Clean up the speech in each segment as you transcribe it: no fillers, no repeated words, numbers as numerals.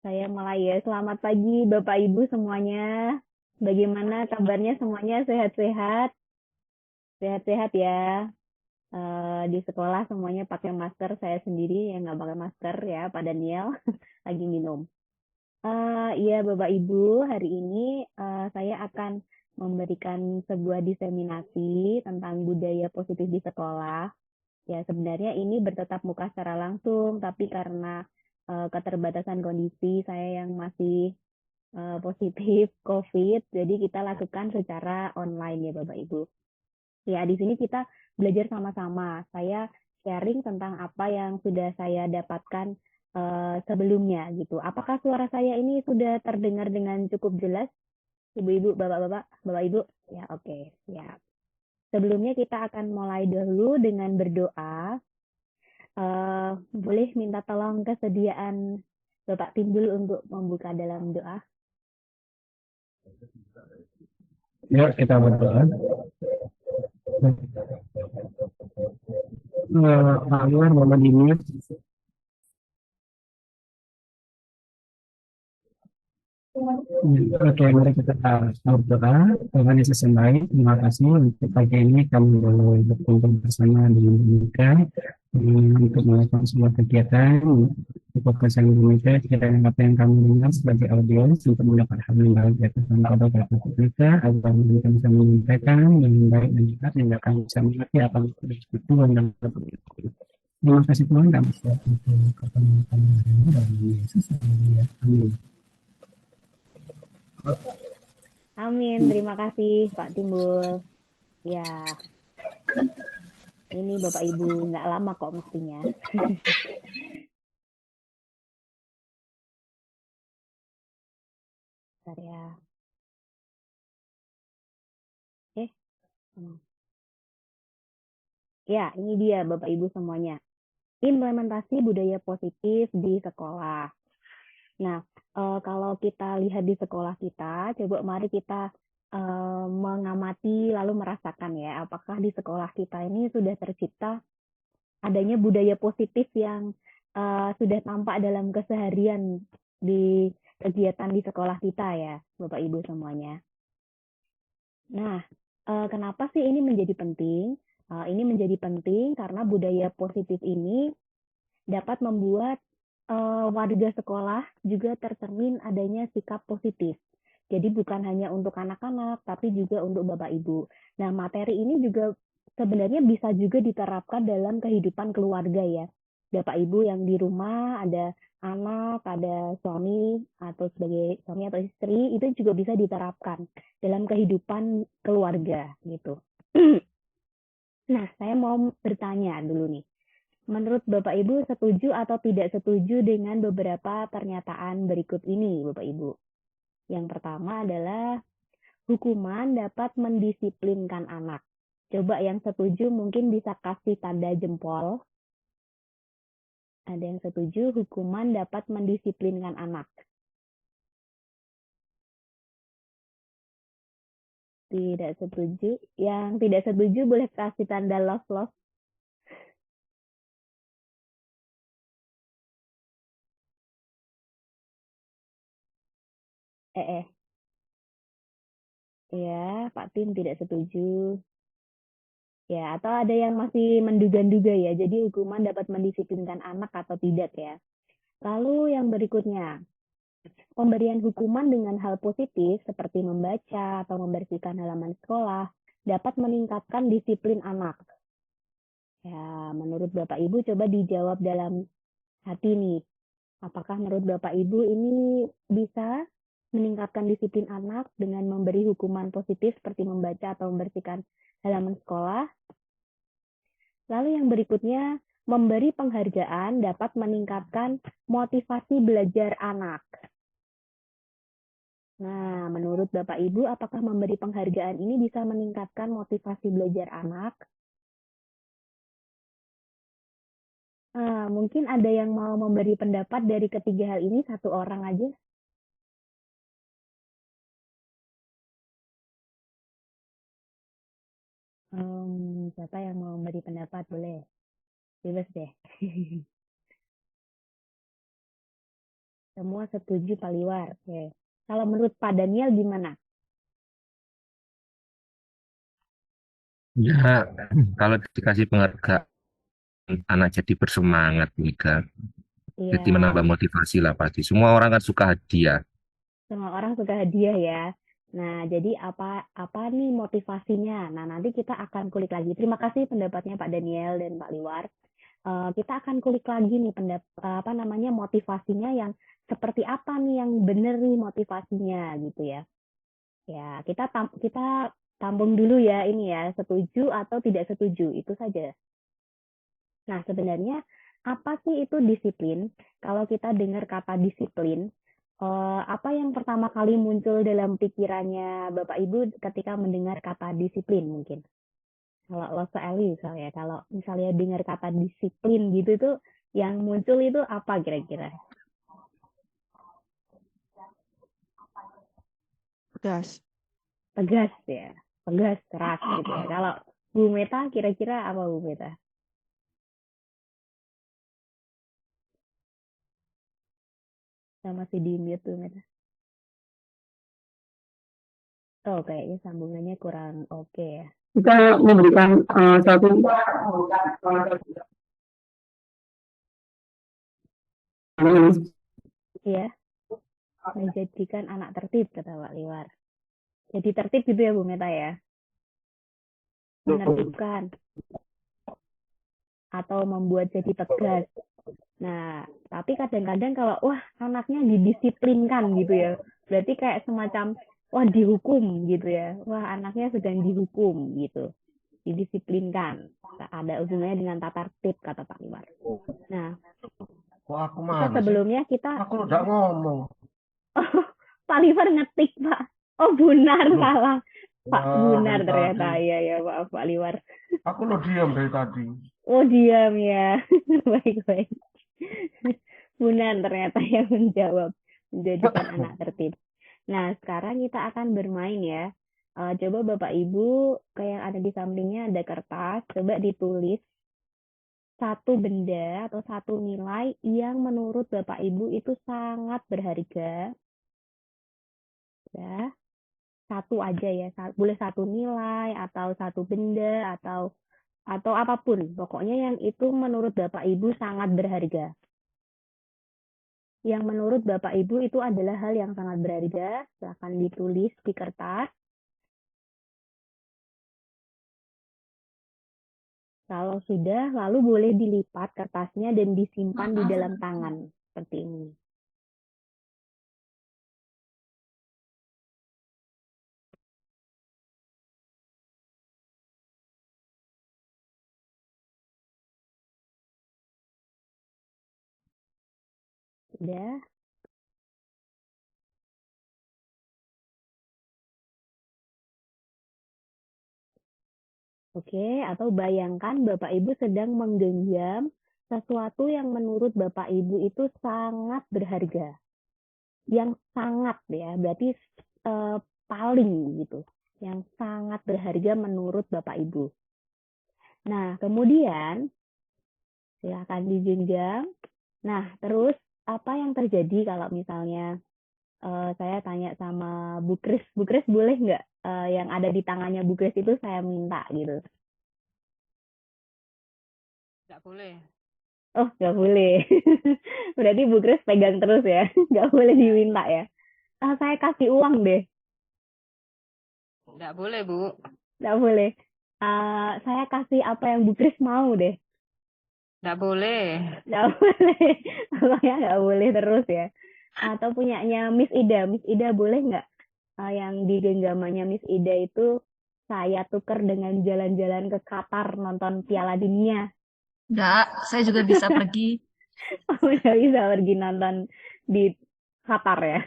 Saya mulai ya. Selamat pagi Bapak Ibu semuanya. Bagaimana kabarnya semuanya sehat-sehat? Sehat-sehat ya. Di sekolah semuanya pakai masker. Saya sendiri yang nggak pakai masker ya, Pak Daniel lagi minum. Iya Bapak Ibu, hari ini saya akan memberikan sebuah diseminasi tentang budaya positif di sekolah. Ya, sebenarnya ini bertatap muka secara langsung, tapi karena keterbatasan kondisi saya yang masih positif COVID, jadi kita lakukan secara online ya Bapak Ibu. Ya, di sini kita belajar sama-sama. Saya sharing tentang apa yang sudah saya dapatkan sebelumnya gitu. Apakah suara saya ini sudah terdengar dengan cukup jelas, Ibu-ibu, Bapak-bapak, Bapak Ibu? Ya, oke, siap. Sebelumnya kita akan mulai dahulu dengan berdoa. Boleh minta tolong kesediaan Bapak Timbul untuk membuka dalam doa? Yuk kita berdoa. Agar Mama Dini, oke, mari kita berdoa. Tuhan Yesus yang baik, terima kasih untuk pagi ini kami boleh berkumpul bersama dengan Monica untuk melakukan sebuah kegiatan untuk bersama Monica. Kiranya apa yang kami dengar sebagai audiens untuk mendapat hal yang baik dari Tuhan pada kata kita, agar mereka bisa menyampaikan dengan baik dan jelas sehingga kami bisa mengerti apa yang sudah disebut Tuhan dan terima kasih Tuhan kami siap untuk ketemu kami hari ini dalam nama Yesus. Amin. Amin, terima kasih Pak Timbul. Ya, ini Bapak Ibu nggak lama kok mestinya. Bentar ya. Eh, hmm. Ya, ini dia Bapak Ibu semuanya. Implementasi budaya positif di sekolah. Nah, kalau kita lihat di sekolah kita, coba mari kita mengamati lalu merasakan ya, apakah di sekolah kita ini sudah tercipta adanya budaya positif yang sudah tampak dalam keseharian di kegiatan di sekolah kita ya, Bapak Ibu semuanya. Nah, kenapa sih ini menjadi penting? Ini menjadi penting karena budaya positif ini dapat membuat warga sekolah juga tercermin adanya sikap positif. Jadi bukan hanya untuk anak-anak, tapi juga untuk Bapak Ibu. Nah, materi ini juga sebenarnya bisa juga diterapkan dalam kehidupan keluarga ya. Bapak Ibu yang di rumah ada anak, ada suami atau sebagai suami atau istri, itu juga bisa diterapkan dalam kehidupan keluarga gitu. Nah, saya mau bertanya dulu nih. Menurut Bapak Ibu setuju atau tidak setuju dengan beberapa pernyataan berikut ini, Bapak Ibu? Yang pertama adalah hukuman dapat mendisiplinkan anak. Coba yang setuju mungkin bisa kasih tanda jempol. Ada yang setuju hukuman dapat mendisiplinkan anak. Tidak setuju. Yang tidak setuju boleh kasih tanda love-love. Eh. Ya, Pak Tim tidak setuju. Ya, atau ada yang masih menduga-duga ya. Jadi hukuman dapat mendisiplinkan anak atau tidak ya. Lalu yang berikutnya, pemberian hukuman dengan hal positif seperti membaca atau membersihkan halaman sekolah dapat meningkatkan disiplin anak. Ya, menurut Bapak Ibu coba dijawab dalam hati nih. Apakah menurut Bapak Ibu ini bisa meningkatkan disiplin anak dengan memberi hukuman positif seperti membaca atau membersihkan halaman sekolah? Lalu yang berikutnya, memberi penghargaan dapat meningkatkan motivasi belajar anak. Nah, menurut Bapak Ibu, apakah memberi penghargaan ini bisa meningkatkan motivasi belajar anak? Mungkin ada yang mau memberi pendapat dari ketiga hal ini, satu orang aja. Siapa yang mau memberi pendapat? Boleh, bebas deh. Semua setuju Pak Liwar. Oke. Kalau menurut Pak Daniel gimana? Ya, kalau dikasih penghargaan, anak jadi bersemangat, Mika. Jadi Iya, menambah motivasi lah pasti. Semua orang kan suka hadiah. semua orang suka hadiah ya. Nah, jadi apa nih motivasinya? Nah, nanti kita akan kulik lagi. Terima kasih pendapatnya Pak Daniel dan Pak Liwar. Kita akan kulik lagi nih apa namanya motivasinya yang seperti apa nih yang benar nih motivasinya gitu ya. Ya, kita tampung dulu ya ini ya, setuju atau tidak setuju, itu saja. Nah, sebenarnya apa sih itu disiplin? Kalau kita dengar kata disiplin, apa yang pertama kali muncul dalam pikirannya Bapak Ibu ketika mendengar kata disiplin mungkin? Kalau lo Eli misalnya, kalau misalnya dengar kata disiplin gitu tuh, yang muncul itu apa kira-kira? Tegas. Tegas ya, tegas, keras gitu ya. Kalau Bu Meta kira-kira apa Bu Meta? Sama si di mute tuh Meta. Oh, kayaknya sambungannya kurang oke ya. Kita memberikan satu Iya, menjadikan anak tertib kata Pak Liwar. Jadi tertib gitu ya Bu Meta ya. Menertibkan atau membuat jadi tegas. Nah, tapi kadang-kadang kalau wah anaknya didisiplinkan gitu ya. Berarti kayak semacam wah dihukum gitu ya. Wah anaknya sedang dihukum gitu. Didisiplinkan. Ada hubungannya dengan tata tertib kata Pak Liwar. Nah, Kok aku kita mana sih? sebelumnya kita Aku udah ngomong. oh, Pak Liwar ngetik Pak. Oh Bunar Loh, salah. Pak wah, Bunar dari ternyata tadi. ya ya maaf Pak Liwar. Aku lo diam dari tadi. Oh diam ya. Baik-baik. Bunar ternyata yang menjawab menjadikan anak tertib. Nah, sekarang kita akan bermain ya. Coba Bapak Ibu, kayak yang ada di sampingnya ada kertas, coba ditulis satu benda atau satu nilai yang menurut Bapak Ibu itu sangat berharga. Ya, satu aja ya, boleh satu nilai atau satu benda atau apapun. Pokoknya yang itu menurut Bapak Ibu sangat berharga. Yang menurut Bapak Ibu itu adalah hal yang sangat berharga. Silahkan ditulis di kertas. Kalau sudah, lalu boleh dilipat kertasnya dan disimpan di dalam tangan. Seperti ini. Sudah. Oke, atau bayangkan Bapak Ibu sedang menggenggam sesuatu yang menurut Bapak Ibu itu sangat berharga. Yang sangat ya, berarti paling gitu. Yang sangat berharga menurut Bapak Ibu. Nah, kemudian silakan digenggam. Nah, terus apa yang terjadi kalau misalnya saya tanya sama Bu Kris boleh nggak yang ada di tangannya Bu Kris itu saya minta gitu? Nggak boleh. Oh, nggak boleh. Berarti Bu Kris pegang terus ya, nggak boleh diminta ya. Saya kasih uang deh, Nggak boleh, Bu. nggak boleh. Saya kasih apa yang Bu Kris mau deh, Nggak boleh. nggak boleh. Pokoknya nggak boleh terus ya. Atau punyanya Miss Ida boleh nggak? Yang di genggamannya Miss Ida itu saya tuker dengan jalan-jalan ke Qatar nonton Piala Dunia. Enggak, saya juga bisa pergi. Nggak bisa pergi nonton di Qatar ya.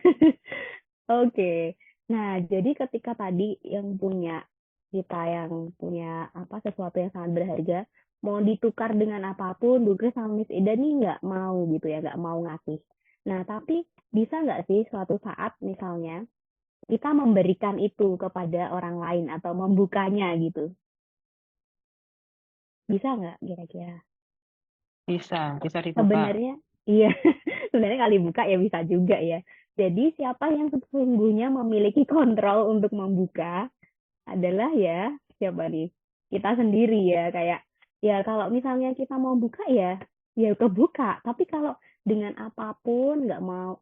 Oke. Nah, jadi ketika tadi kita yang punya apa sesuatu yang sangat berharga, mau ditukar dengan apapun, Bu Grace sama Miss Ida nih nggak mau gitu ya, nggak mau ngasih. Nah, tapi bisa nggak sih suatu saat misalnya kita memberikan itu kepada orang lain atau membukanya gitu? Bisa nggak kira-kira? Bisa dibuka. Sebenarnya, iya. sebenarnya kali buka ya bisa juga ya. Jadi siapa yang sesungguhnya memiliki kontrol untuk membuka adalah ya siapa nih? Kita sendiri ya. Kayak ya kalau misalnya kita mau buka ya kebuka. Tapi kalau dengan apapun nggak mau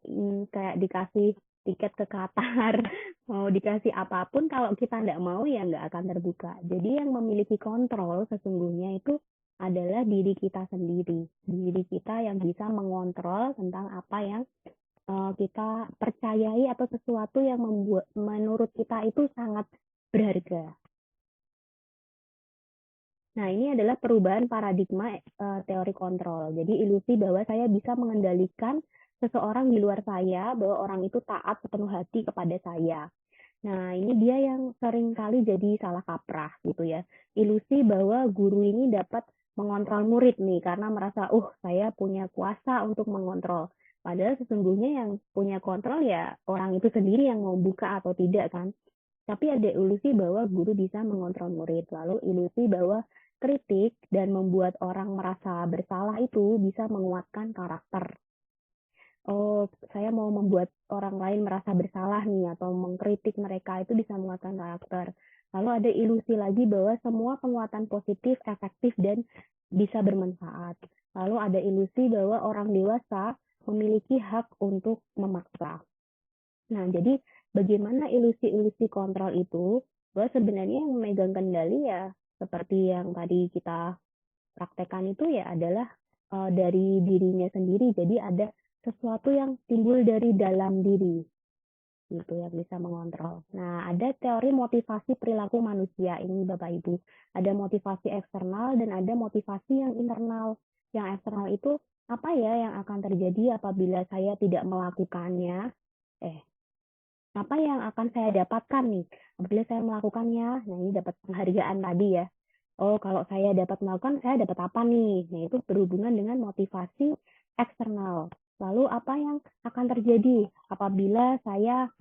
kayak dikasih tiket ke Qatar, mau dikasih apapun, kalau kita nggak mau ya nggak akan terbuka. Jadi yang memiliki kontrol sesungguhnya itu adalah diri kita sendiri. Diri kita yang bisa mengontrol tentang apa yang kita percayai atau sesuatu yang membuat menurut kita itu sangat berharga. Nah, ini adalah perubahan paradigma teori kontrol. Jadi ilusi bahwa saya bisa mengendalikan seseorang di luar saya, bahwa orang itu taat sepenuh hati kepada saya. Nah, ini dia yang sering kali jadi salah kaprah gitu ya. Ilusi bahwa guru ini dapat mengontrol murid nih, karena merasa, saya punya kuasa untuk mengontrol. Padahal sesungguhnya yang punya kontrol ya orang itu sendiri yang mau buka atau tidak kan. Tapi ada ilusi bahwa guru bisa mengontrol murid. Lalu ilusi bahwa kritik dan membuat orang merasa bersalah itu bisa menguatkan karakter. Oh, saya mau membuat orang lain merasa bersalah nih atau mengkritik mereka itu bisa menguatkan karakter. Lalu ada ilusi lagi bahwa semua penguatan positif, efektif, dan bisa bermanfaat. Lalu ada ilusi bahwa orang dewasa memiliki hak untuk memaksa. Nah, jadi bagaimana ilusi-ilusi kontrol itu? Bahwa sebenarnya yang memegang kendali ya seperti yang tadi kita praktekkan itu ya adalah dari dirinya sendiri. Jadi ada sesuatu yang timbul dari dalam diri, gitu yang bisa mengontrol. Nah, ada teori motivasi perilaku manusia ini Bapak Ibu. Ada motivasi eksternal dan ada motivasi yang internal. Yang eksternal itu apa ya yang akan terjadi apabila saya tidak melakukannya? Apa yang akan saya dapatkan nih apabila saya melakukannya? Nah, ini dapat penghargaan tadi ya. Oh, kalau saya dapat melakukan, saya dapat apa nih? Nah, itu berhubungan dengan motivasi eksternal. Lalu apa yang akan terjadi apabila saya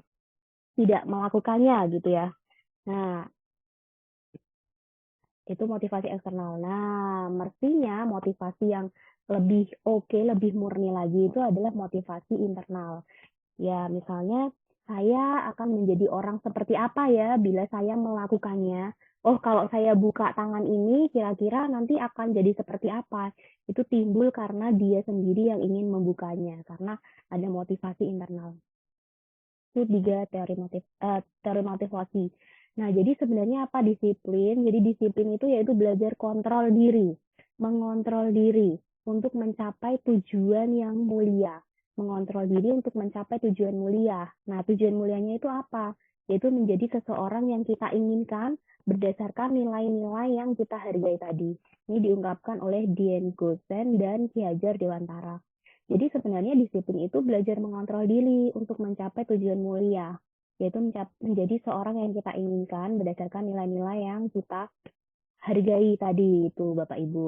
tidak melakukannya gitu ya. Nah, itu motivasi eksternal. Nah, mestinya motivasi yang lebih oke, lebih murni lagi itu adalah motivasi internal. Ya, misalnya saya akan menjadi orang seperti apa ya bila saya melakukannya. Oh, kalau saya buka tangan ini, kira-kira nanti akan jadi seperti apa? Itu timbul karena dia sendiri yang ingin membukanya, karena ada motivasi internal. Itu 3 teori motivasi. Nah, jadi sebenarnya apa disiplin? Jadi disiplin itu yaitu belajar kontrol diri, mengontrol diri untuk mencapai tujuan yang mulia. Mengontrol diri untuk mencapai tujuan mulia. Nah, tujuan mulianya itu apa? Yaitu menjadi seseorang yang kita inginkan berdasarkan nilai-nilai yang kita hargai tadi. Ini diungkapkan oleh Dian Gosen dan Ki Hajar Dewantara. Jadi sebenarnya disiplin itu belajar mengontrol diri untuk mencapai tujuan mulia, yaitu menjadi seorang yang kita inginkan berdasarkan nilai-nilai yang kita hargai tadi itu Bapak Ibu.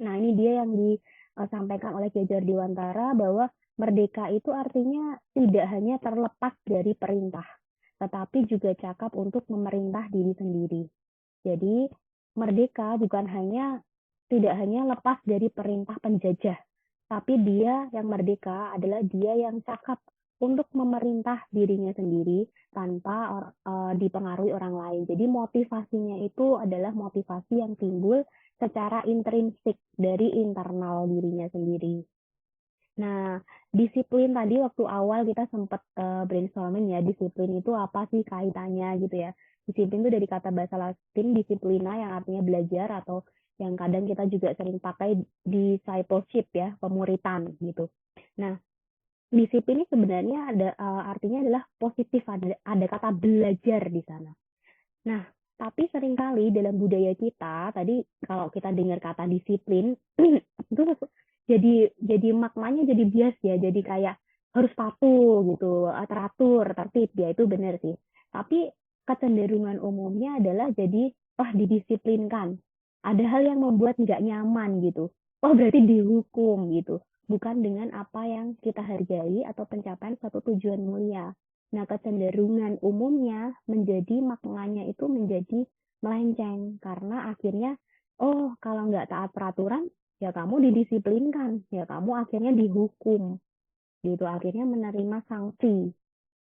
Nah, ini dia yang disampaikan oleh Ki Hajar Dewantara bahwa merdeka itu artinya tidak hanya terlepas dari perintah, tetapi juga cakap untuk memerintah diri sendiri. Jadi, merdeka tidak hanya lepas dari perintah penjajah, tapi dia yang merdeka adalah dia yang cakap untuk memerintah dirinya sendiri tanpa dipengaruhi orang lain. Jadi motivasinya itu adalah motivasi yang timbul secara intrinsik dari internal dirinya sendiri. Nah, disiplin tadi waktu awal kita sempat brainstorming ya, disiplin itu apa sih kaitannya gitu ya. Disiplin itu dari kata bahasa Latin disiplina yang artinya belajar atau yang kadang kita juga sering pakai discipleship ya, pemuritan gitu. Nah, disiplin ini sebenarnya ada artinya adalah positif, ada kata belajar di sana. Nah, tapi seringkali dalam budaya kita, tadi kalau kita dengar kata disiplin, itu jadi maknanya jadi bias ya, jadi kayak harus patuh gitu, teratur, tertib ya itu benar sih. Tapi kecenderungan umumnya adalah jadi didisiplinkan. Ada hal yang membuat nggak nyaman gitu. Oh berarti dihukum gitu. Bukan dengan apa yang kita hargai atau pencapaian suatu tujuan mulia. Nah, kecenderungan umumnya menjadi maknanya itu menjadi melenceng karena akhirnya kalau nggak taat peraturan ya kamu didisiplinkan, ya kamu akhirnya dihukum, gitu, akhirnya menerima sanksi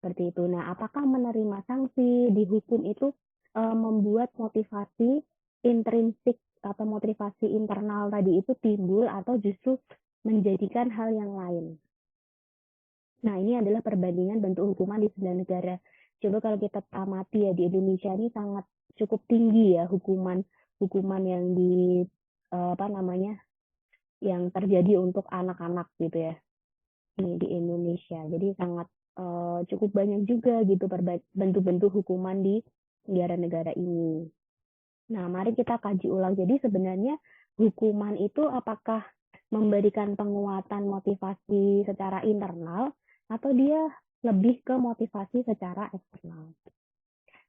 seperti itu. Nah, apakah menerima sanksi, dihukum itu membuat motivasi intrinsik atau motivasi internal tadi itu timbul atau justru menjadikan hal yang lain? Nah, ini adalah perbandingan bentuk hukuman di 9 negara. Coba kalau kita amati ya, di Indonesia ini sangat cukup tinggi ya hukuman yang yang terjadi untuk anak-anak gitu ya, ini di Indonesia. Jadi sangat cukup banyak juga gitu bentuk-bentuk hukuman di negara-negara ini. Nah, mari kita kaji ulang. Jadi sebenarnya hukuman itu apakah memberikan penguatan motivasi secara internal atau dia lebih ke motivasi secara eksternal.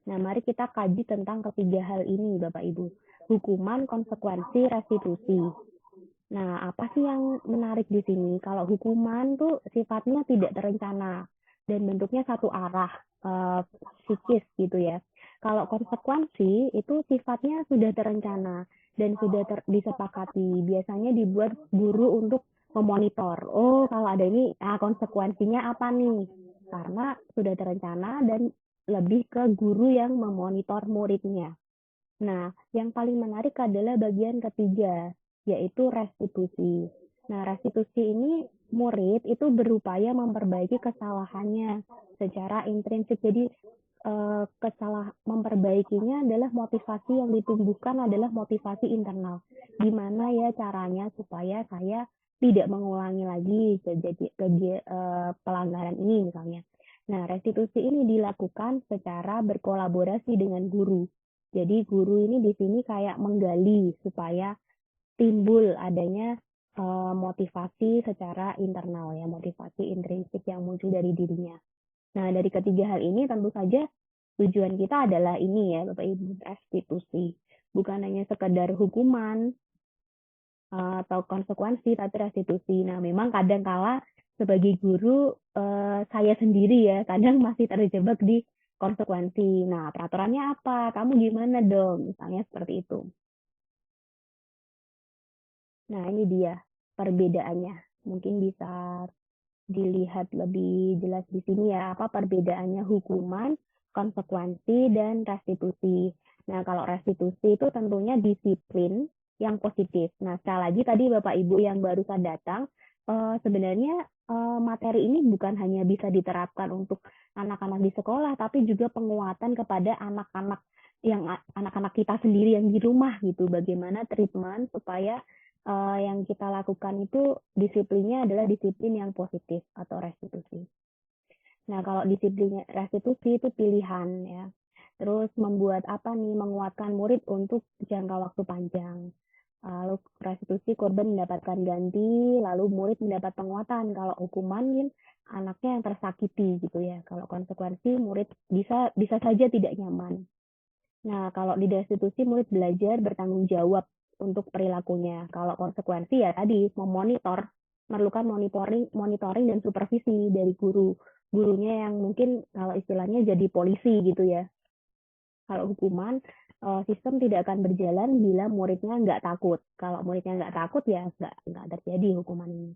Nah, mari kita kaji tentang ketiga hal ini, Bapak Ibu. Hukuman, konsekuensi, restitusi. Nah, apa sih yang menarik di sini? Kalau hukuman tuh sifatnya tidak terencana dan bentuknya satu arah, psikis gitu ya. Kalau konsekuensi itu sifatnya sudah terencana dan sudah disepakati. Biasanya dibuat guru untuk memonitor. Oh, kalau ada ini, konsekuensinya apa nih? Karena sudah terencana dan lebih ke guru yang memonitor muridnya. Nah, yang paling menarik adalah bagian ketiga, yaitu restitusi. Nah, restitusi ini murid itu berupaya memperbaiki kesalahannya secara intrinsik. Jadi memperbaikinya adalah motivasi yang ditumbuhkan adalah motivasi internal. Gimana ya caranya supaya saya tidak mengulangi lagi pelanggaran ini misalnya. Nah, restitusi ini dilakukan secara berkolaborasi dengan guru. Jadi guru ini di sini kayak menggali supaya timbul adanya motivasi secara internal ya, motivasi intrinsik yang muncul dari dirinya. Nah, dari ketiga hal ini tentu saja tujuan kita adalah ini ya, Bapak Ibu, restitusi. Bukan hanya sekedar hukuman atau konsekuensi, tapi restitusi. Nah, memang kadang kala sebagai guru, saya sendiri ya, kadang masih terjebak di konsekuensi. Nah, peraturannya apa? Kamu gimana dong? Misalnya seperti itu. Nah, ini dia perbedaannya. Mungkin bisa dilihat lebih jelas di sini ya, apa perbedaannya hukuman, konsekuensi, dan restitusi. Nah, kalau restitusi itu tentunya disiplin yang positif. Nah, sekali lagi tadi Bapak Ibu yang barusan datang, sebenarnya materi ini bukan hanya bisa diterapkan untuk anak-anak di sekolah, tapi juga penguatan kepada anak-anak kita sendiri yang di rumah gitu. Bagaimana treatment supaya yang kita lakukan itu disiplinnya adalah disiplin yang positif atau restitusi. Nah, kalau disiplin restitusi itu pilihan ya. Terus membuat menguatkan murid untuk jangka waktu panjang. Lalu restitusi korban mendapatkan ganti, lalu murid mendapat penguatan. Kalau hukuman anaknya yang tersakiti gitu ya. Kalau konsekuensi murid bisa saja tidak nyaman. Nah, kalau di restitusi murid belajar bertanggung jawab untuk perilakunya. Kalau konsekuensi ya tadi memerlukan monitoring dan supervisi dari gurunya yang mungkin kalau istilahnya jadi polisi gitu ya. Kalau hukuman, sistem tidak akan berjalan bila muridnya nggak takut. Kalau muridnya nggak takut ya nggak terjadi hukuman ini.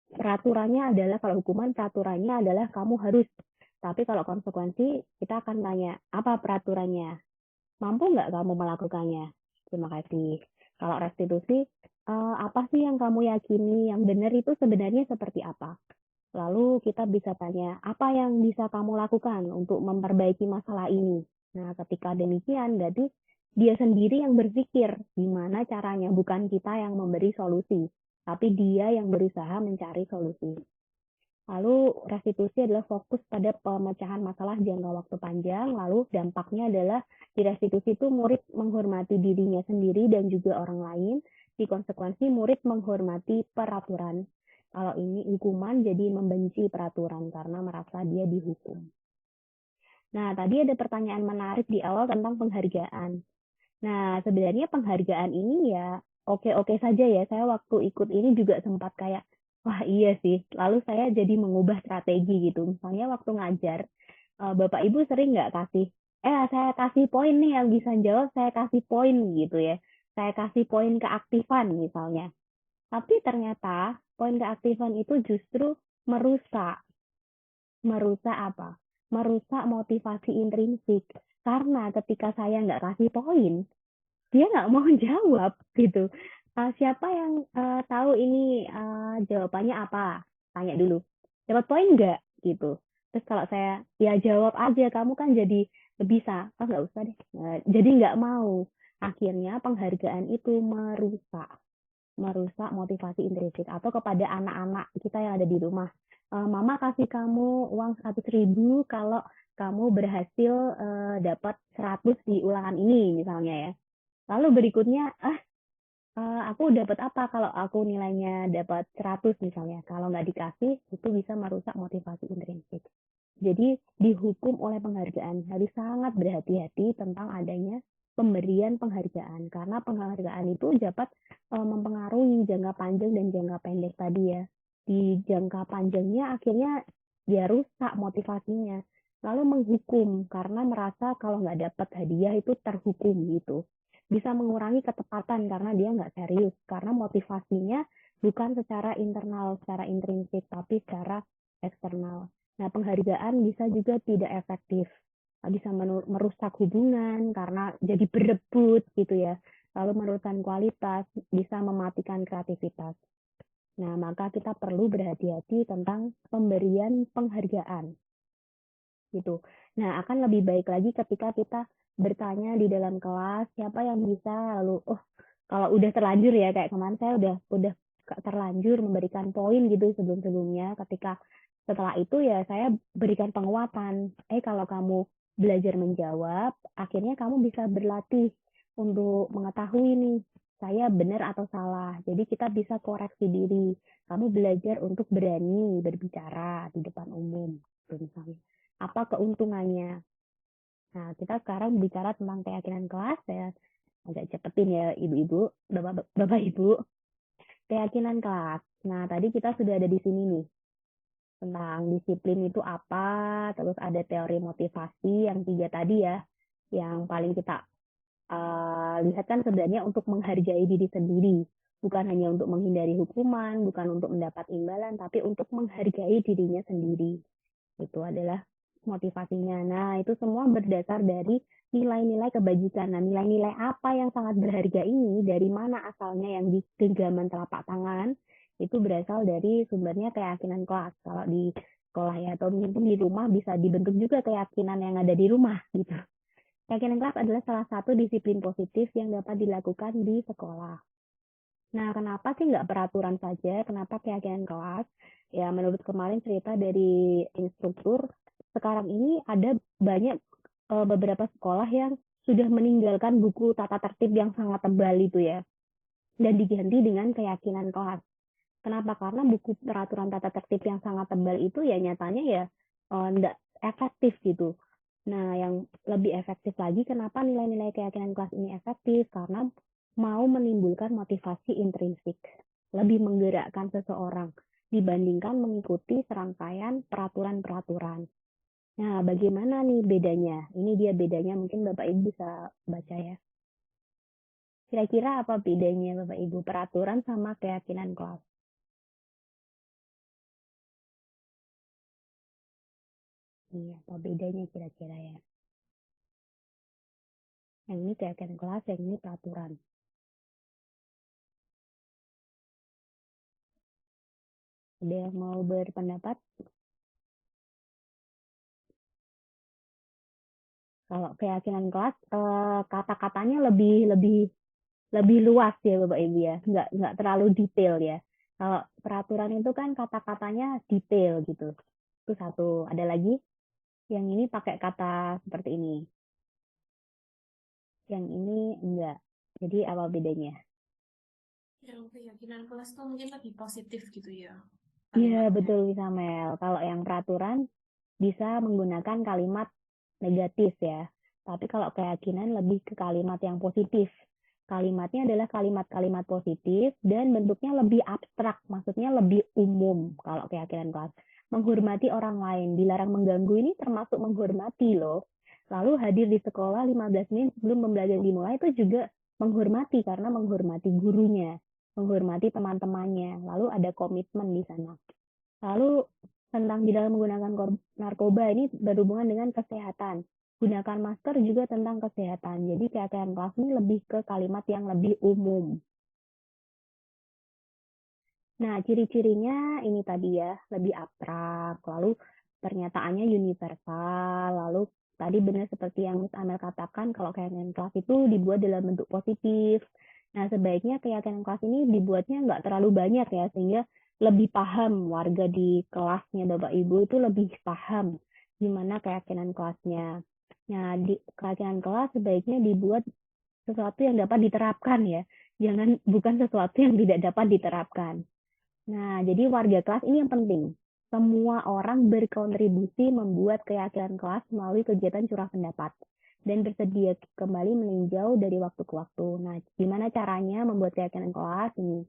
Peraturannya adalah, kalau hukuman peraturannya adalah kamu harus. Tapi kalau konsekuensi kita akan tanya apa peraturannya. Mampu nggak kamu melakukannya? Terima kasih. Kalau restitusi, apa sih yang kamu yakini yang benar itu sebenarnya seperti apa? Lalu kita bisa tanya, apa yang bisa kamu lakukan untuk memperbaiki masalah ini? Nah, ketika demikian, berarti dia sendiri yang berpikir gimana caranya, bukan kita yang memberi solusi, tapi dia yang berusaha mencari solusi. Lalu restitusi adalah fokus pada pemecahan masalah jangka waktu panjang, lalu dampaknya adalah di restitusi itu murid menghormati dirinya sendiri dan juga orang lain, di konsekuensi murid menghormati peraturan. Kalau ini hukuman jadi membenci peraturan karena merasa dia dihukum. Nah, tadi ada pertanyaan menarik di awal tentang penghargaan. Nah, sebenarnya penghargaan ini ya oke-oke saja ya. Saya waktu ikut ini juga sempat kayak, wah iya sih. Lalu saya jadi mengubah strategi gitu. Misalnya waktu ngajar, Bapak Ibu sering nggak saya kasih poin nih yang bisa jawab, saya kasih poin gitu ya. saya kasih poin keaktifan misalnya. Tapi ternyata poin keaktifan itu justru merusak. Merusak apa? Merusak motivasi intrinsik. Karena ketika saya nggak kasih poin, dia nggak mau jawab gitu. Siapa yang tahu ini jawabannya apa? Tanya dulu. Dapat poin nggak gitu. Terus kalau saya ya jawab aja, kamu kan jadi bisa. Oh nggak usah deh. Jadi nggak mau. Akhirnya penghargaan itu merusak motivasi intrinsik. Atau kepada anak-anak kita yang ada di rumah. Mama kasih kamu uang 100.000 kalau kamu berhasil dapat 100 di ulangan ini misalnya ya. Lalu berikutnya, aku dapat apa kalau aku nilainya dapat 100 misalnya. Kalau nggak dikasih, itu bisa merusak motivasi intrinsik. Jadi dihukum oleh penghargaan. Harus sangat berhati-hati tentang adanya pemberian penghargaan. Karena penghargaan itu dapat mempengaruhi jangka panjang dan jangka pendek tadi ya. Di jangka panjangnya akhirnya dia rusak motivasinya. Lalu menghukum karena merasa kalau nggak dapat hadiah itu terhukum gitu. Bisa mengurangi ketepatan karena dia nggak serius. Karena motivasinya bukan secara internal, secara intrinsik, tapi secara eksternal. Nah, penghargaan bisa juga tidak efektif. Bisa merusak hubungan karena jadi berebut gitu ya. Lalu menurunkan kualitas, bisa mematikan kreativitas. Nah, maka kita perlu berhati-hati tentang pemberian penghargaan. Gitu. Nah, akan lebih baik lagi ketika kita bertanya di dalam kelas siapa yang bisa, lalu kalau udah terlanjur ya kayak kemarin saya udah terlanjur memberikan poin gitu sebelum-sebelumnya, ketika setelah itu ya saya berikan penguatan. Kalau kamu belajar menjawab, akhirnya kamu bisa berlatih untuk mengetahui nih saya benar atau salah. Jadi kita bisa koreksi diri. Kamu belajar untuk berani berbicara di depan umum, misalnya. Apa keuntungannya? Nah, kita sekarang bicara tentang keyakinan kelas. Saya agak cepetin ya, ibu-ibu, bapak ibu. Keyakinan kelas. Nah, tadi kita sudah ada di sini nih. Tentang disiplin itu apa, terus ada teori motivasi yang 3 tadi ya. Yang paling kita lihat kan sebenarnya untuk menghargai diri sendiri. Bukan hanya untuk menghindari hukuman, bukan untuk mendapat imbalan, tapi untuk menghargai dirinya sendiri. Itu adalah motivasinya. Nah, itu semua berdasar dari nilai-nilai kebajikan. Nah, nilai-nilai apa yang sangat berharga ini, dari mana asalnya yang di genggaman telapak tangan, itu berasal dari sumbernya keyakinan kelas. Kalau di sekolah ya, atau mungkin di rumah bisa dibentuk juga keyakinan yang ada di rumah gitu. Keyakinan kelas adalah salah satu disiplin positif yang dapat dilakukan di sekolah. Nah, kenapa sih nggak peraturan saja? Kenapa keyakinan kelas? Ya, menurut kemarin cerita dari instruktur, sekarang ini ada banyak beberapa sekolah yang sudah meninggalkan buku tata tertib yang sangat tebal itu ya, dan diganti dengan keyakinan kelas. Kenapa? Karena buku peraturan tata tertib yang sangat tebal itu ya nyatanya ya nggak efektif gitu. Nah, yang lebih efektif lagi, kenapa nilai-nilai keyakinan kelas ini efektif? Karena mau menimbulkan motivasi intrinsik, lebih menggerakkan seseorang dibandingkan mengikuti serangkaian peraturan-peraturan. Nah, bagaimana nih bedanya? Ini dia bedanya, mungkin Bapak Ibu bisa baca ya. Kira-kira apa bedanya Bapak Ibu, peraturan sama keyakinan kelas? Iya, apa bedanya kira-kira ya? Yang ini keyakinan kelas, yang ini peraturan. Ada yang mau berpendapat? Kalau keyakinan kelas, kata-katanya lebih luas ya Bapak Ibu ya, nggak terlalu detail ya. Kalau peraturan itu kan kata-katanya detail gitu. Itu satu. Ada lagi? Yang ini pakai kata seperti ini. Yang ini enggak. Jadi apa bedanya? Yang keyakinan kelas tuh mungkin lebih positif gitu ya. Iya, betul Mel. Kalau yang peraturan bisa menggunakan kalimat negatif ya. Tapi kalau keyakinan lebih ke kalimat yang positif. Kalimatnya adalah kalimat-kalimat positif dan bentuknya lebih abstrak, maksudnya lebih umum kalau keyakinan kelas. Menghormati orang lain, dilarang mengganggu ini termasuk menghormati loh. Lalu hadir di sekolah 15 menit sebelum pembelajaran dimulai itu juga menghormati karena menghormati gurunya, menghormati teman-temannya, lalu ada komitmen di sana. Lalu tentang di dalam menggunakan narkoba ini berhubungan dengan kesehatan. Gunakan masker juga tentang kesehatan. Jadi keadaan kelas ini lebih ke kalimat yang lebih umum. Nah, ciri-cirinya ini tadi ya, lebih abstrak, lalu pernyataannya universal, lalu tadi benar seperti yang Miss Amel katakan, kalau keyakinan kelas itu dibuat dalam bentuk positif. Nah, sebaiknya keyakinan kelas ini dibuatnya nggak terlalu banyak ya, sehingga lebih paham warga di kelasnya Bapak Ibu itu lebih paham gimana keyakinan kelasnya. Nah, di keyakinan kelas sebaiknya dibuat sesuatu yang dapat diterapkan ya, bukan sesuatu yang tidak dapat diterapkan. Nah, jadi warga kelas ini yang penting. Semua orang berkontribusi membuat keyakinan kelas melalui kegiatan curah pendapat dan bersedia kembali meninjau dari waktu ke waktu. Nah, gimana caranya membuat keyakinan kelas ini?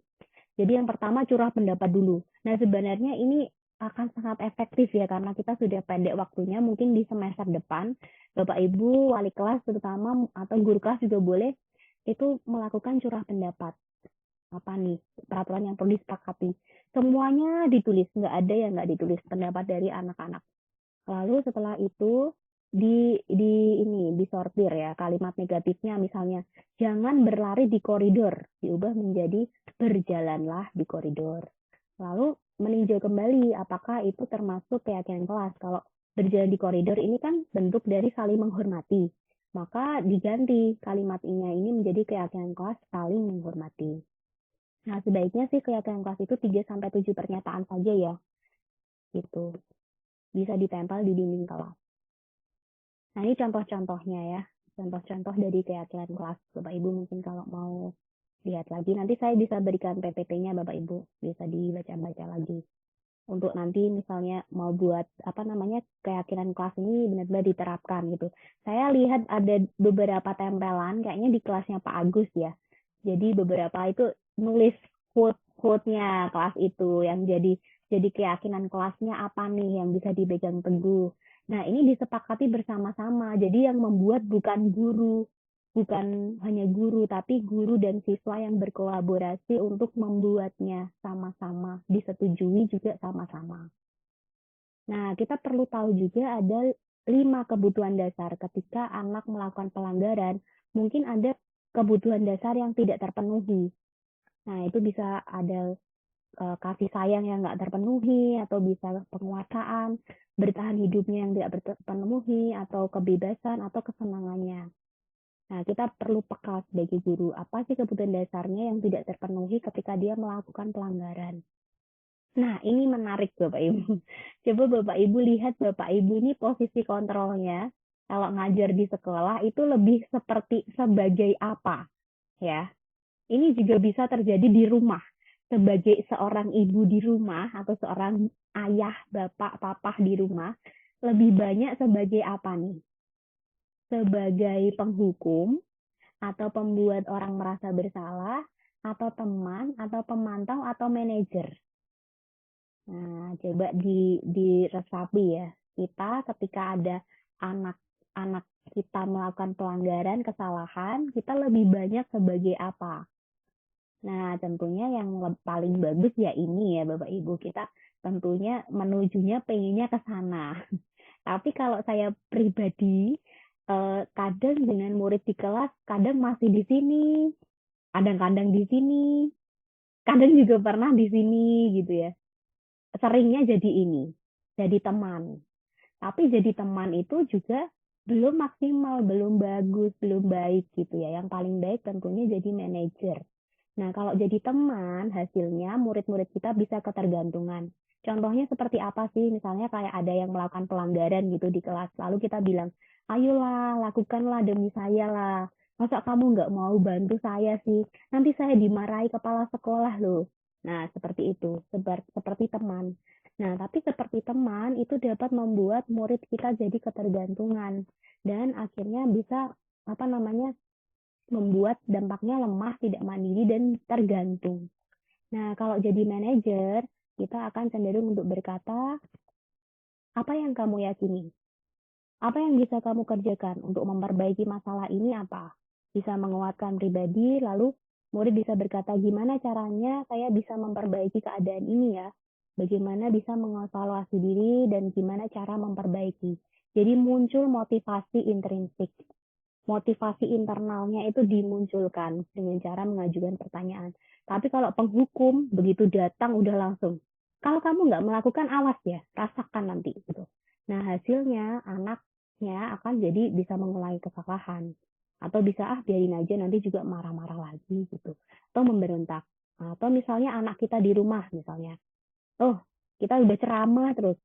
Jadi yang pertama curah pendapat dulu. Nah, sebenarnya ini akan sangat efektif ya karena kita sudah pendek waktunya. Mungkin di semester depan, Bapak Ibu, wali kelas terutama atau guru kelas juga boleh itu melakukan curah pendapat. Apa nih peraturan yang perlu disepakati, semuanya ditulis, nggak ada yang nggak ditulis pendapat dari anak-anak. Lalu setelah itu disortir ya kalimat negatifnya, misalnya jangan berlari di koridor, diubah menjadi berjalanlah di koridor. Lalu meninjau kembali apakah itu termasuk keyakinan kelas. Kalau berjalan di koridor ini kan bentuk dari saling menghormati, maka diganti kalimatnya ini menjadi keyakinan kelas saling menghormati. Nah, sebaiknya sih keyakinan kelas itu 3-7 pernyataan saja ya. Gitu. Bisa ditempel di dinding kelas. Nah, ini contoh-contohnya ya. Contoh-contoh dari keyakinan kelas. Bapak Ibu mungkin kalau mau lihat lagi, nanti saya bisa berikan PPT-nya Bapak Ibu. Bisa dibaca-baca lagi. Untuk nanti misalnya mau buat keyakinan kelas ini benar-benar diterapkan gitu. Saya lihat ada beberapa tempelan kayaknya di kelasnya Pak Agus ya. Jadi beberapa itu nulis quote-nya kelas itu yang jadi keyakinan kelasnya apa nih yang bisa dipegang teguh. Nah, ini disepakati bersama-sama. Jadi yang membuat bukan hanya guru, tapi guru dan siswa yang berkolaborasi untuk membuatnya sama-sama, disetujui juga sama-sama. Nah, kita perlu tahu juga ada 5 kebutuhan dasar ketika anak melakukan pelanggaran. Mungkin ada kebutuhan dasar yang tidak terpenuhi. Nah, itu bisa ada kasih sayang yang nggak terpenuhi, atau bisa penguasaan, bertahan hidupnya yang tidak terpenuhi, atau kebebasan, atau kesenangannya. Nah, kita perlu peka sebagai guru. Apa sih kebutuhan dasarnya yang tidak terpenuhi ketika dia melakukan pelanggaran? Nah, ini menarik Bapak Ibu. Coba Bapak Ibu lihat Bapak Ibu ini posisi kontrolnya kalau ngajar di sekolah itu lebih seperti sebagai apa ya. Ini juga bisa terjadi di rumah. Sebagai seorang ibu di rumah atau seorang ayah, bapak, papa di rumah, lebih banyak sebagai apa nih? Sebagai penghukum, atau pembuat orang merasa bersalah, atau teman, atau pemantau, atau manajer. Nah, coba diresapi ya. Kita ketika ada anak-anak kita melakukan pelanggaran, kesalahan, kita lebih banyak sebagai apa? Nah, tentunya yang paling bagus ya ini ya Bapak Ibu. Kita tentunya menujunya pengennya ke sana. Tapi kalau saya pribadi, kadang dengan murid di kelas, kadang masih di sini, kadang-kadang di sini, kadang juga pernah di sini gitu ya. Seringnya jadi ini, jadi teman. Tapi jadi teman itu juga belum maksimal, belum bagus, belum baik gitu ya. Yang paling baik tentunya jadi manajer. Nah, kalau jadi teman, hasilnya murid-murid kita bisa ketergantungan. Contohnya seperti apa sih? Misalnya kayak ada yang melakukan pelanggaran gitu di kelas. Lalu kita bilang, ayolah, lakukanlah demi saya lah. Masa kamu nggak mau bantu saya sih? Nanti saya dimarahi kepala sekolah loh. Nah, seperti itu. Seperti teman. Nah, tapi seperti teman itu dapat membuat murid kita jadi ketergantungan. Dan akhirnya bisa, membuat dampaknya lemah, tidak mandiri, dan tergantung. Nah, kalau jadi manajer, kita akan cenderung untuk berkata, apa yang kamu yakini? Apa yang bisa kamu kerjakan untuk memperbaiki masalah ini apa? bisa menguatkan pribadi, lalu murid bisa berkata, gimana caranya saya bisa memperbaiki keadaan ini ya? Bagaimana bisa mengevaluasi diri dan gimana cara memperbaiki. Jadi muncul motivasi intrinsik. Motivasi internalnya itu dimunculkan dengan cara mengajukan pertanyaan. Tapi kalau penghukum, begitu datang udah langsung. Kalau kamu nggak melakukan, awas ya, rasakan nanti. Gitu. Nah, hasilnya anaknya akan jadi bisa mengulangi kesalahan. Atau bisa, biarin aja nanti juga marah-marah lagi gitu. Atau memberontak. Atau misalnya anak kita di rumah misalnya. Oh, kita udah ceramah terus.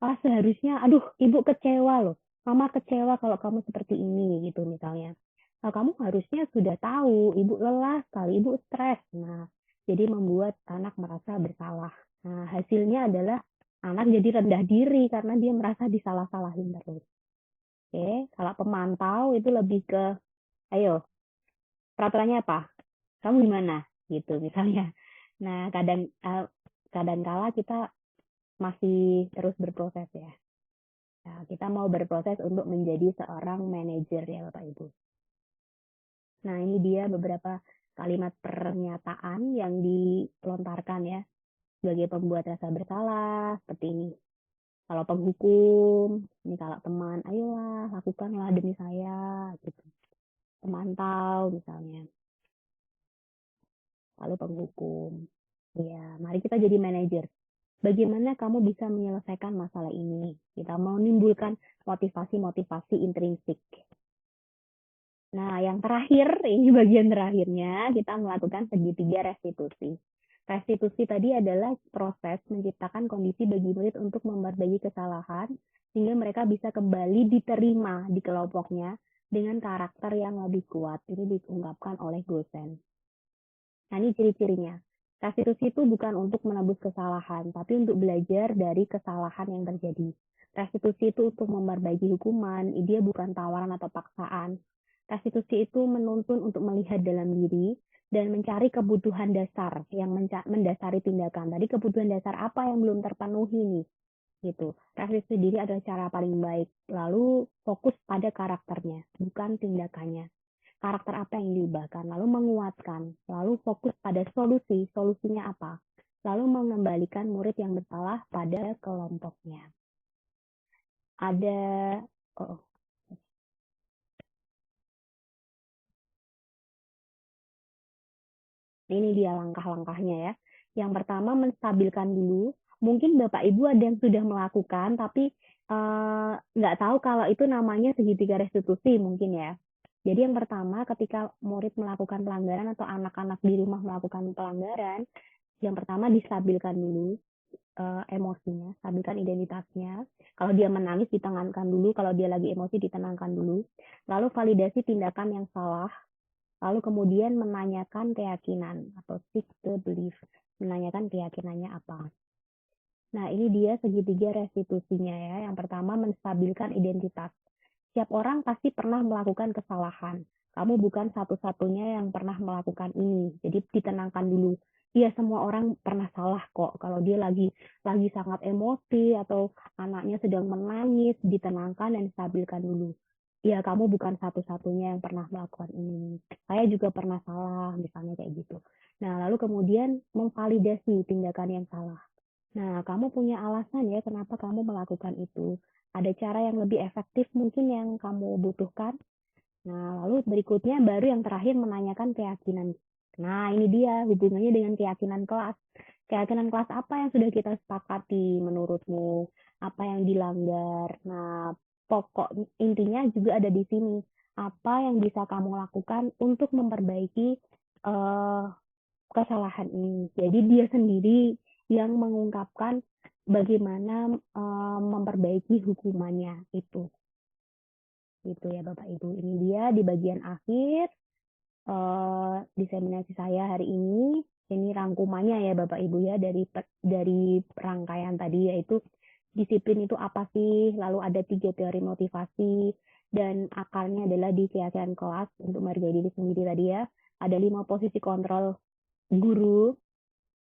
Seharusnya, aduh, ibu kecewa loh. Mama kecewa kalau kamu seperti ini, gitu misalnya. Nah, kamu harusnya sudah tahu, ibu lelah sekali, ibu stres. Nah, jadi membuat anak merasa bersalah. Nah, hasilnya adalah anak jadi rendah diri karena dia merasa disalah-salahin terus. Oke, kalau pemantau itu lebih ke, ayo, peraturannya apa? Kamu gimana? Gitu misalnya. Nah, kadang-kala kita masih terus berproses ya. Nah, kita mau berproses untuk menjadi seorang manajer ya Bapak Ibu. Nah, ini dia beberapa kalimat pernyataan yang dilontarkan ya sebagai pembuat rasa bersalah seperti ini. Kalau penghukum, ini kalau teman, ayolah lakukanlah demi saya gitu. Pemantau misalnya. Lalu penghukum. Ya, mari kita jadi manajer. Bagaimana kamu bisa menyelesaikan masalah ini? Kita mau menimbulkan motivasi-motivasi intrinsik. Nah, yang terakhir, ini bagian terakhirnya, kita melakukan segitiga restitusi. Restitusi tadi adalah proses menciptakan kondisi bagi murid untuk memperbaiki kesalahan, sehingga mereka bisa kembali diterima di kelompoknya dengan karakter yang lebih kuat. Ini diungkapkan oleh Gosen. Nah, ini ciri-cirinya. Restitusi itu bukan untuk menebus kesalahan, tapi untuk belajar dari kesalahan yang terjadi. Restitusi itu untuk memperbaiki hukuman, dia bukan tawaran atau paksaan. Restitusi itu menuntun untuk melihat dalam diri dan mencari kebutuhan dasar yang mendasari tindakan. Tadi kebutuhan dasar apa yang belum terpenuhi nih? Gitu. Restitusi diri adalah cara paling baik. Lalu fokus pada karakternya, bukan tindakannya. Karakter apa yang diubahkan, lalu menguatkan, lalu fokus pada solusi, solusinya apa, lalu mengembalikan murid yang bersalah pada kelompoknya. Ini dia langkah-langkahnya ya. Yang pertama menstabilkan dulu. Mungkin Bapak Ibu ada yang sudah melakukan, tapi nggak tahu kalau itu namanya segitiga restitusi mungkin ya. Jadi yang pertama ketika murid melakukan pelanggaran atau anak-anak di rumah melakukan pelanggaran, yang pertama distabilkan dulu emosinya, stabilkan identitasnya. Kalau dia menangis ditenangkan dulu, kalau dia lagi emosi ditenangkan dulu. Lalu validasi tindakan yang salah, lalu kemudian menanyakan keyakinan atau seek the belief, menanyakan keyakinannya apa. Nah, ini dia segitiga restitusinya ya. Yang pertama menstabilkan identitas. Setiap orang pasti pernah melakukan kesalahan. Kamu bukan satu-satunya yang pernah melakukan ini. Jadi ditenangkan dulu. Iya, semua orang pernah salah kok. Kalau dia lagi sangat emosi atau anaknya sedang menangis, ditenangkan dan stabilkan dulu. Iya, kamu bukan satu-satunya yang pernah melakukan ini. Saya juga pernah salah, misalnya kayak gitu. Nah, lalu kemudian memvalidasi tindakan yang salah. Nah, kamu punya alasan ya kenapa kamu melakukan itu. Ada cara yang lebih efektif mungkin yang kamu butuhkan. Nah, lalu berikutnya baru yang terakhir menanyakan keyakinan. Nah, ini dia hubungannya dengan keyakinan kelas. Keyakinan kelas apa yang sudah kita sepakati menurutmu? Apa yang dilanggar? Nah, pokok intinya juga ada di sini. Apa yang bisa kamu lakukan untuk memperbaiki kesalahan ini. Jadi dia sendiri yang mengungkapkan bagaimana memperbaiki hukumannya itu. Gitu ya Bapak Ibu. Ini dia di bagian akhir diseminasi saya hari ini. Ini rangkumannya ya Bapak Ibu ya dari rangkaian tadi yaitu disiplin itu apa sih? Lalu ada 3 teori motivasi dan akarnya adalah di keyakinan kelas untuk menghargai diri sendiri tadi ya. Ada 5 posisi kontrol guru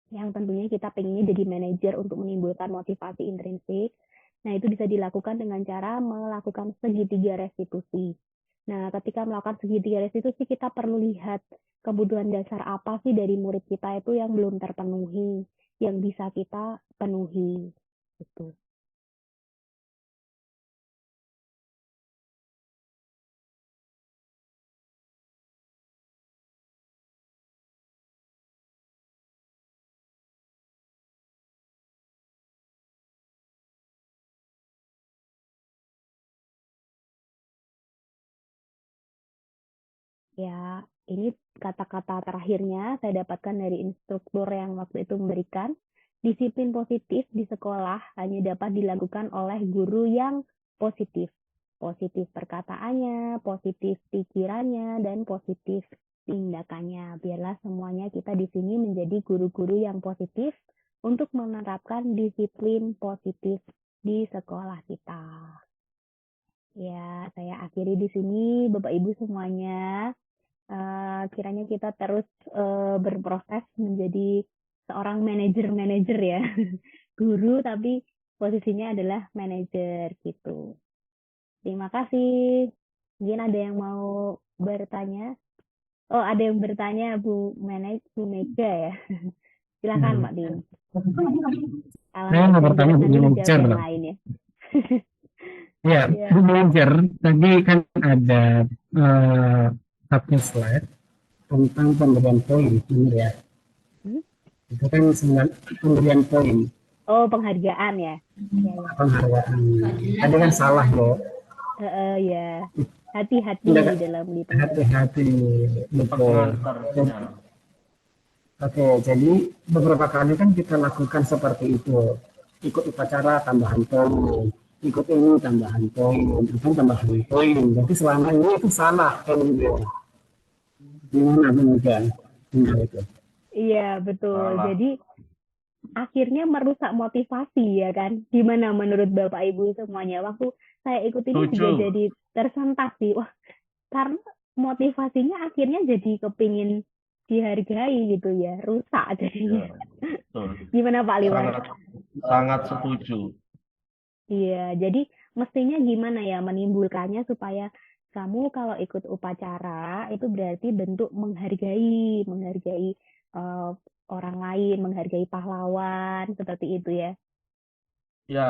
yang tentunya kita pengennya jadi manajer untuk menimbulkan motivasi intrinsik. Nah, itu bisa dilakukan dengan cara melakukan segitiga restitusi. Nah, ketika melakukan segitiga restitusi, kita perlu lihat kebutuhan dasar apa sih dari murid kita itu yang belum terpenuhi, yang bisa kita penuhi. Gitu. Ya, ini kata-kata terakhirnya saya dapatkan dari instruktur yang waktu itu memberikan. Disiplin positif di sekolah hanya dapat dilakukan oleh guru yang positif. Positif perkataannya, positif pikirannya, dan positif tindakannya. Biarlah semuanya kita di sini menjadi guru-guru yang positif untuk menerapkan disiplin positif di sekolah kita. Ya, saya akhiri di sini, Bapak Ibu semuanya. Kiranya kita terus berproses menjadi seorang manajer ya, guru tapi posisinya adalah manajer gitu. Terima kasih. Mungkin ada yang mau bertanya? Oh, ada yang bertanya Bu Mega ya. Silakan Pak Din. Saya nggak bertanya Bu nanti dijawab manajer. yang lain ya. Ya, Ya. Bu manajer, tadi kan ada satu slide tentang pemberian poin, benar ya? Itu kan pemberian poin. Oh, penghargaan ya. Ya, ya. Penghargaan. Tadi kan salah loh. Ya. Hati-hati Tidak, dalam berhitung. hati-hati, betul. Pengantarnya. Oke, jadi beberapa kali kan kita lakukan seperti itu. Ikut upacara tambahan poin, ikut ini tambahan poin, itu tambahan poin. Jadi selama ini itu salah kan gitu. Gimana kemudian? Benar itu. Iya, betul. Salah. Jadi akhirnya merusak motivasi ya kan. Gimana menurut Bapak Ibu semuanya? Waktu saya ikut ini juga Setuju. jadi tersentak sih. Wah, karena motivasinya akhirnya jadi kepingin dihargai gitu ya. Rusak jadinya. Ya, betul. Gimana Pak Liwan? Sangat setuju. Iya, jadi mestinya gimana ya menimbulkannya supaya kamu kalau ikut upacara itu berarti bentuk menghargai orang lain, menghargai pahlawan seperti itu ya. Ya,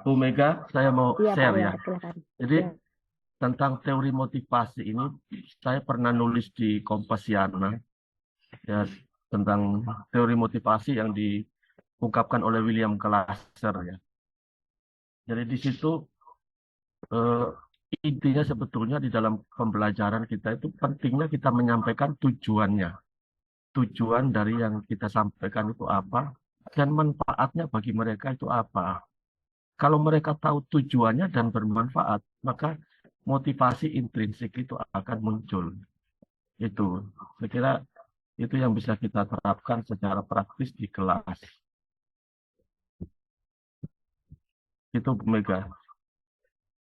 Bu Mega, saya mau Iya Pak share ya. Liwan, silakan. Jadi Ya. tentang teori motivasi ini, saya pernah nulis di Kompasiana ya tentang teori motivasi yang diungkapkan oleh William Glasser ya. Jadi di situ intinya sebetulnya di dalam pembelajaran kita itu pentingnya kita menyampaikan tujuannya. Tujuan dari yang kita sampaikan itu apa dan manfaatnya bagi mereka itu apa. Kalau mereka tahu tujuannya dan bermanfaat, maka motivasi intrinsik itu akan muncul. Itu, saya kira itu yang bisa kita terapkan secara praktis di kelas. Itu Bu Mega.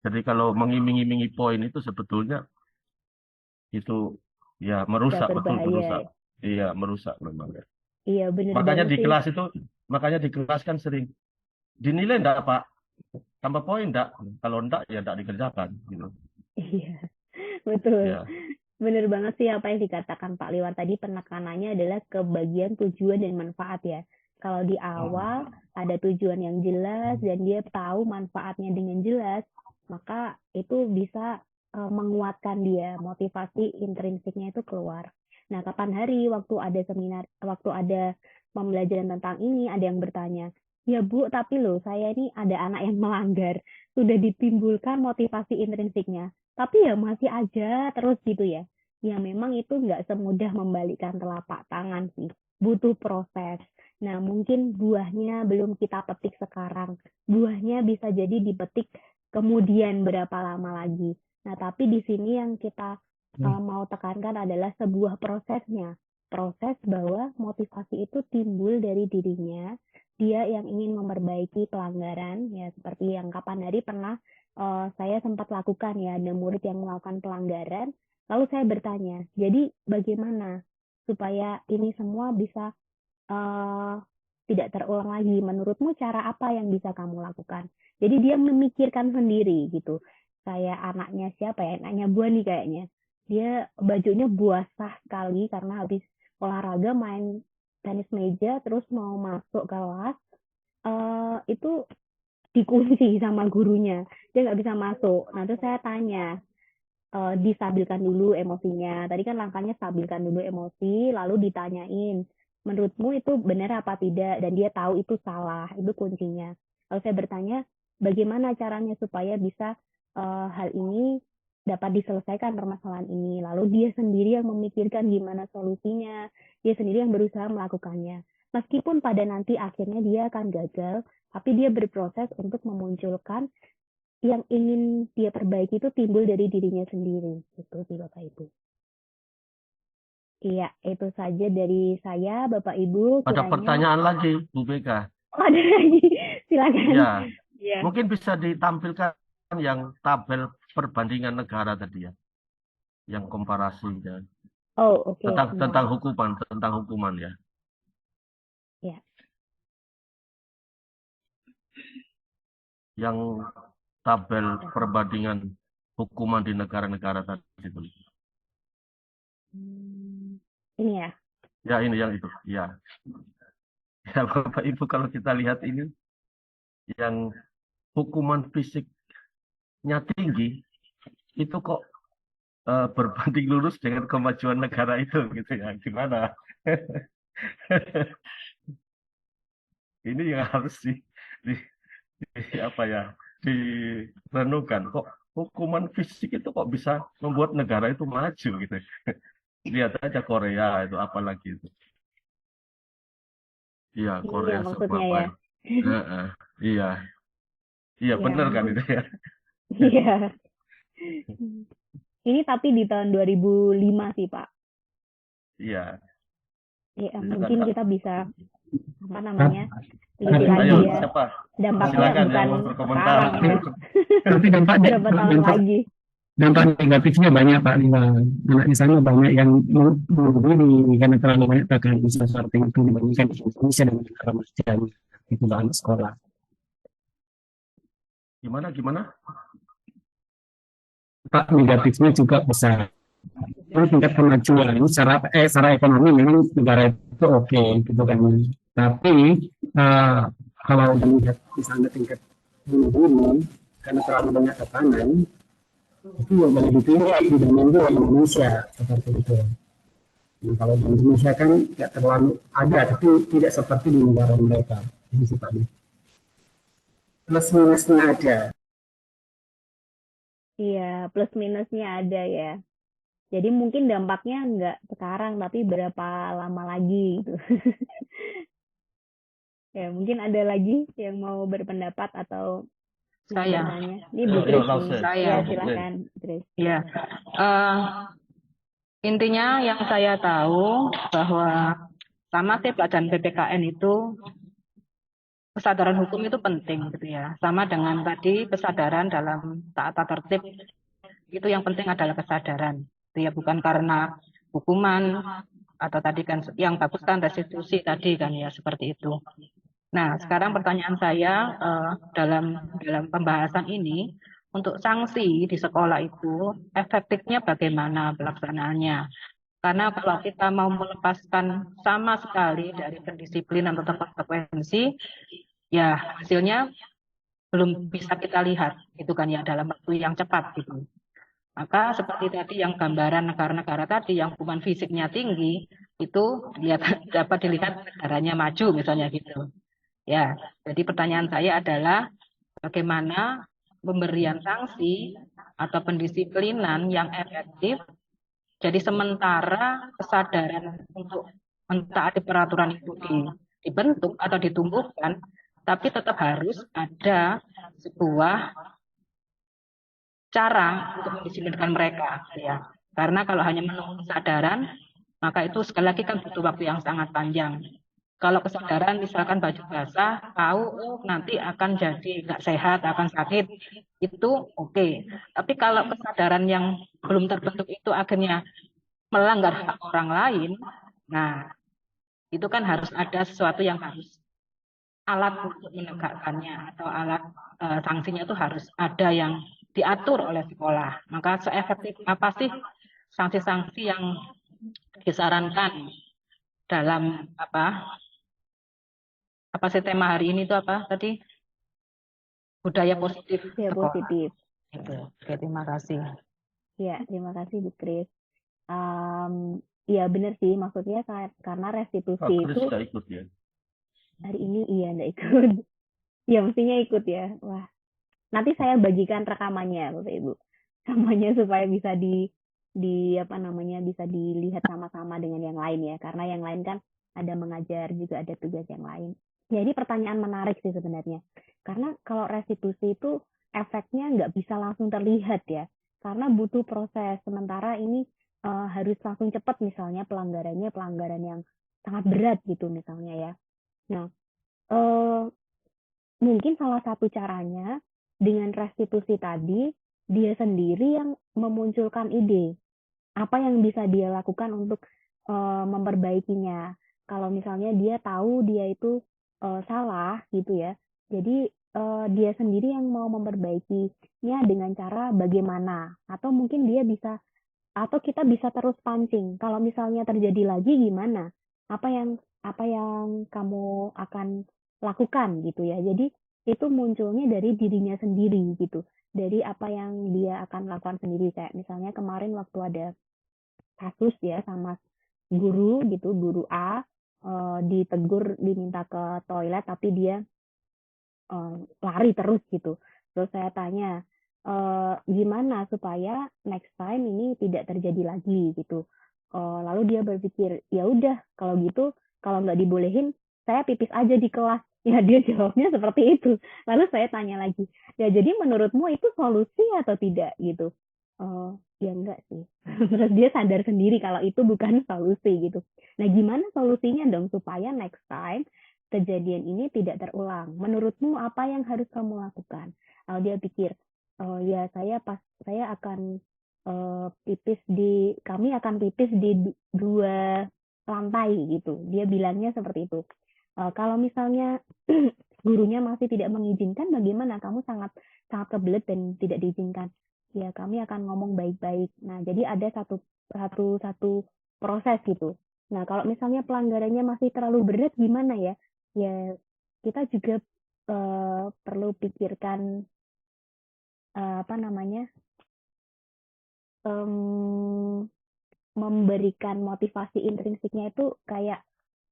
Jadi kalau mengiming-imingi poin itu sebetulnya itu ya merusak, Bisa betul berbahaya. merusak. Iya, merusak memang. Iya, benar Makanya banget di sih. kelas itu, makanya di kelas kan sering dinilai enggak Pak? Tambah poin enggak? Kalau enggak ya enggak dikerjakan gitu. Iya, betul. Ya. Benar banget sih apa yang dikatakan Pak Liwan tadi, penekanannya adalah ke bagian tujuan dan manfaat ya. Kalau di awal ada tujuan yang jelas dan dia tahu manfaatnya dengan jelas, maka itu bisa menguatkan dia, motivasi intrinsiknya itu keluar. Nah, kapan hari waktu ada seminar, waktu ada pembelajaran tentang ini, ada yang bertanya, ya Bu, tapi loh saya ini ada anak yang melanggar, sudah ditimbulkan motivasi intrinsiknya, tapi ya masih aja terus gitu ya. Ya memang itu nggak semudah membalikkan telapak tangan sih, butuh proses. Nah, mungkin buahnya belum kita petik sekarang. Buahnya bisa jadi dipetik kemudian berapa lama lagi. Nah, tapi di sini yang kita mau tekankan adalah sebuah prosesnya. Proses bahwa motivasi itu timbul dari dirinya, dia yang ingin memperbaiki pelanggaran, ya seperti yang kapan hari pernah saya sempat lakukan ya, ada murid yang melakukan pelanggaran, lalu saya bertanya, jadi bagaimana supaya ini semua bisa tidak terulang lagi? Menurutmu cara apa yang bisa kamu lakukan? Jadi dia memikirkan sendiri gitu. kayak anaknya siapa ya, anaknya Buah nih kayaknya. Dia bajunya basah sekali karena habis olahraga main tenis meja, terus mau masuk kelas, itu dikunci sama gurunya. Dia nggak bisa masuk. Nah, terus saya tanya, distabilkan dulu emosinya. Tadi kan langkahnya stabilkan dulu emosi, lalu ditanyain, menurutmu itu benar apa tidak? Dan dia tahu itu salah, itu kuncinya. Lalu saya bertanya, bagaimana caranya supaya bisa hal ini dapat diselesaikan permasalahan ini. Lalu dia sendiri yang memikirkan gimana solusinya, dia sendiri yang berusaha melakukannya. Meskipun pada nanti akhirnya dia akan gagal, tapi dia berproses untuk memunculkan yang ingin dia perbaiki itu timbul dari dirinya sendiri. Itu sih Bapak Ibu. Iya, itu saja dari saya, Bapak Ibu. Ada Kiranya pertanyaan lagi, Bu Beka? ada lagi, silakan. Ya, Ya. mungkin bisa ditampilkan yang tabel perbandingan negara tadi ya, yang komparasi ya. Oh, oke. Tentang hukuman ya. Ya. Yang tabel perbandingan hukuman di negara-negara tadi itu. Ini ya. Ya, ini yang itu. Ya. Ya, Bapak Ibu, kalau kita lihat ini yang hukuman fisiknya tinggi itu kok berbanding lurus dengan kemajuan negara itu gitu ya. Gimana? Ini yang harus apa ya, direnungkan. Kok hukuman fisik itu kok bisa membuat negara itu maju gitu. Lihat aja Korea itu, apalagi itu. Iya, Korea maksudnya ya. Iya. Iya, benar kan itu ya. Iya. Ini tapi di tahun 2005 sih, Pak. Iya. Ya, mungkin kita bisa apa namanya? Lebih lagi Ayo, ya. siapa? Dampaknya Silakan bukan yang mau berkomentar. sekarang ya. Tapi Berapa tahun lagi. dampak negatifnya banyak Pak Lima. Anak di sana banyak yang bunuh diri karena terlalu banyak tekanan seperti itu dibandingkan di Indonesia dan negara maju itu anak sekolah. Gimana? Pak, negatifnya juga besar. Tingkat kemajuan secara ekonomi memang negara itu oke gitu kan. Tapi kalau melihat misalnya tingkat bunuh diri karena terlalu banyak tekanan itu yang lebih tinggi dibanding di Indonesia seperti itu. Nah, kalau di Indonesia kan tidak terlalu ada, tapi tidak seperti di negara mereka. Ini sifatnya. Plus minusnya ada. Iya, plus minusnya ada ya. Jadi mungkin dampaknya nggak sekarang, tapi berapa lama lagi gitu. Ya, mungkin ada lagi yang mau berpendapat atau Saya. bertanya. Ini Bu Kris nih. Saya. Ya, silakan, Kris. Ya. Intinya yang saya tahu bahwa sama sih pelajaran PPKN itu kesadaran hukum itu penting gitu ya. Sama dengan tadi kesadaran dalam tata tertib itu yang penting adalah kesadaran. Itu ya, bukan karena hukuman atau tadi kan yang bagus kan restitusi tadi kan ya, seperti itu. Nah, sekarang pertanyaan saya dalam pembahasan ini, untuk sanksi di sekolah itu efektifnya bagaimana pelaksanaannya? Karena kalau kita mau melepaskan sama sekali dari pendisiplinan atau konsekuensi, ya hasilnya belum bisa kita lihat, gitu kan ya, dalam waktu yang cepat gitu. Maka seperti tadi yang gambaran negara-negara tadi yang hukuman fisiknya tinggi, itu dapat dilihat negaranya maju misalnya gitu. Ya, jadi pertanyaan saya adalah bagaimana pemberian sanksi atau pendisiplinan yang efektif. Jadi sementara kesadaran untuk mentaati peraturan itu dibentuk atau ditumbuhkan, tapi tetap harus ada sebuah cara untuk mendisiplinkan mereka, ya. Karena kalau hanya menunggu kesadaran, maka itu sekali lagi kan butuh waktu yang sangat panjang. Kalau kesadaran misalkan baju basah, tahu nanti akan jadi nggak sehat, akan sakit, itu oke. Tapi kalau kesadaran yang belum terbentuk itu akhirnya melanggar hak orang lain, nah itu kan harus ada sesuatu yang harus alat untuk menegakkannya atau alat sanksinya itu harus ada yang diatur oleh sekolah. Maka seefektif apa sih sanksi-sanksi yang disarankan dalam apa sih tema hari ini itu apa tadi? Budaya positif Ya, sekolah. positif. Gitu. Oke, terima kasih. Ya, terima kasih Bu Kris. Ya benar sih, maksudnya karena Pak restitusi Kris itu nggak ikut ya? hari ini iya nggak ikut. Ya mestinya ikut ya. Wah, nanti saya bagikan rekamannya Bapak Ibu. Rekamannya supaya bisa di apa namanya bisa dilihat sama-sama dengan yang lain ya. Karena yang lain kan ada mengajar juga ada tugas yang lain. Jadi pertanyaan menarik sih sebenarnya. Karena kalau restitusi itu efeknya nggak bisa langsung terlihat ya. Karena butuh proses. Sementara ini harus langsung cepat misalnya pelanggarannya pelanggaran yang sangat berat gitu misalnya ya. Nah, eh, mungkin salah satu caranya dengan restitusi tadi, dia sendiri yang memunculkan ide. Apa yang bisa dia lakukan untuk memperbaikinya. Kalau misalnya dia tahu dia itu salah gitu ya. Jadi dia sendiri yang mau memperbaikinya dengan cara bagaimana. Atau mungkin dia bisa atau kita bisa terus pancing. Kalau misalnya terjadi lagi gimana? Apa yang kamu akan lakukan gitu ya. Jadi itu munculnya dari dirinya sendiri gitu. Dari apa yang dia akan lakukan sendiri kayak misalnya kemarin waktu ada kasus ya sama guru gitu, guru A ditegur diminta ke toilet tapi dia lari terus gitu. Terus saya tanya, gimana supaya next time ini tidak terjadi lagi gitu. Lalu dia berpikir, ya udah kalau gitu, kalau nggak dibolehin, saya pipis aja di kelas. Ya dia jawabnya seperti itu. Lalu saya tanya lagi, ya jadi menurutmu itu solusi atau tidak gitu? Ya enggak sih. Terus dia sadar sendiri kalau itu bukan solusi gitu. Nah gimana solusinya dong supaya next time kejadian ini tidak terulang. Menurutmu apa yang harus kamu lakukan? Kalau dia pikir, ya saya akan kami akan pipis di dua lantai gitu. Dia bilangnya seperti itu. Kalau misalnya gurunya masih tidak mengizinkan, bagaimana? Kamu sangat sangat kebelet dan tidak diizinkan. Ya kami akan ngomong baik-baik. Nah jadi ada satu proses gitu. Nah kalau misalnya pelanggarannya masih terlalu berat, gimana ya? Ya kita juga perlu pikirkan apa namanya memberikan motivasi intrinsiknya itu kayak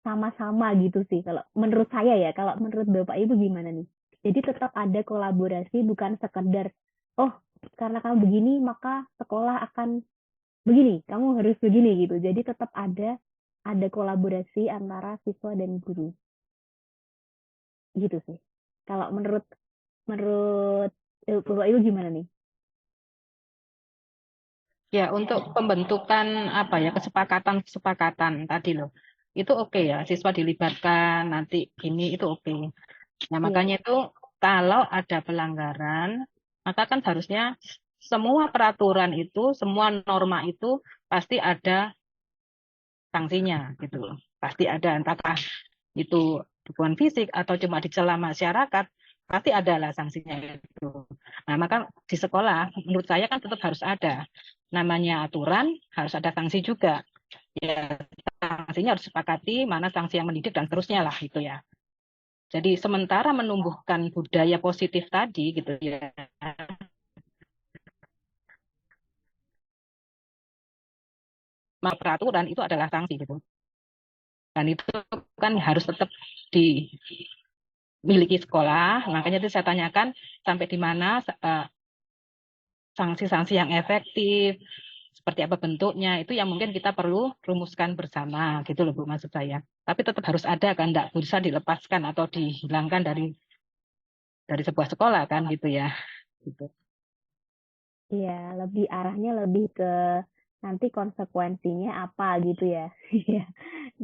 sama-sama gitu sih kalau menurut saya ya. Kalau menurut Bapak Ibu gimana nih? Jadi tetap ada kolaborasi, bukan sekedar oh karena kamu begini maka sekolah akan begini, kamu harus begini gitu. Jadi tetap ada kolaborasi antara siswa dan guru gitu sih. Kalau menurut menurut Bapak Ibu gimana nih? Ya, untuk pembentukan kesepakatan tadi loh. Itu oke ya, siswa dilibatkan nanti gini itu oke. Nah, Iya. makanya itu kalau ada pelanggaran, maka kan harusnya semua peraturan itu, semua norma itu pasti ada sanksinya gitu loh. Pasti ada entahkah itu dukungan fisik atau cuma dicela masyarakat, pasti ada lah sanksinya itu. Nah, maka di sekolah menurut saya kan tetap harus ada namanya aturan, harus ada sanksi juga. Ya, sanksinya harus sepakati mana sanksi yang mendidik dan terusnya lah itu ya. Jadi sementara menumbuhkan budaya positif tadi gitu ya, peraturan itu adalah sanksi gitu. Dan itu kan harus tetap dimiliki sekolah. Makanya itu saya tanyakan sampai di mana sanksi-sanksi yang efektif, seperti apa bentuknya, itu yang mungkin kita perlu rumuskan bersama gitu loh Bu maksud saya. Tapi tetap harus ada kan, tidak bisa dilepaskan atau dihilangkan dari sebuah sekolah kan gitu ya. Gitu. Iya, arahnya lebih ke nanti konsekuensinya apa gitu ya.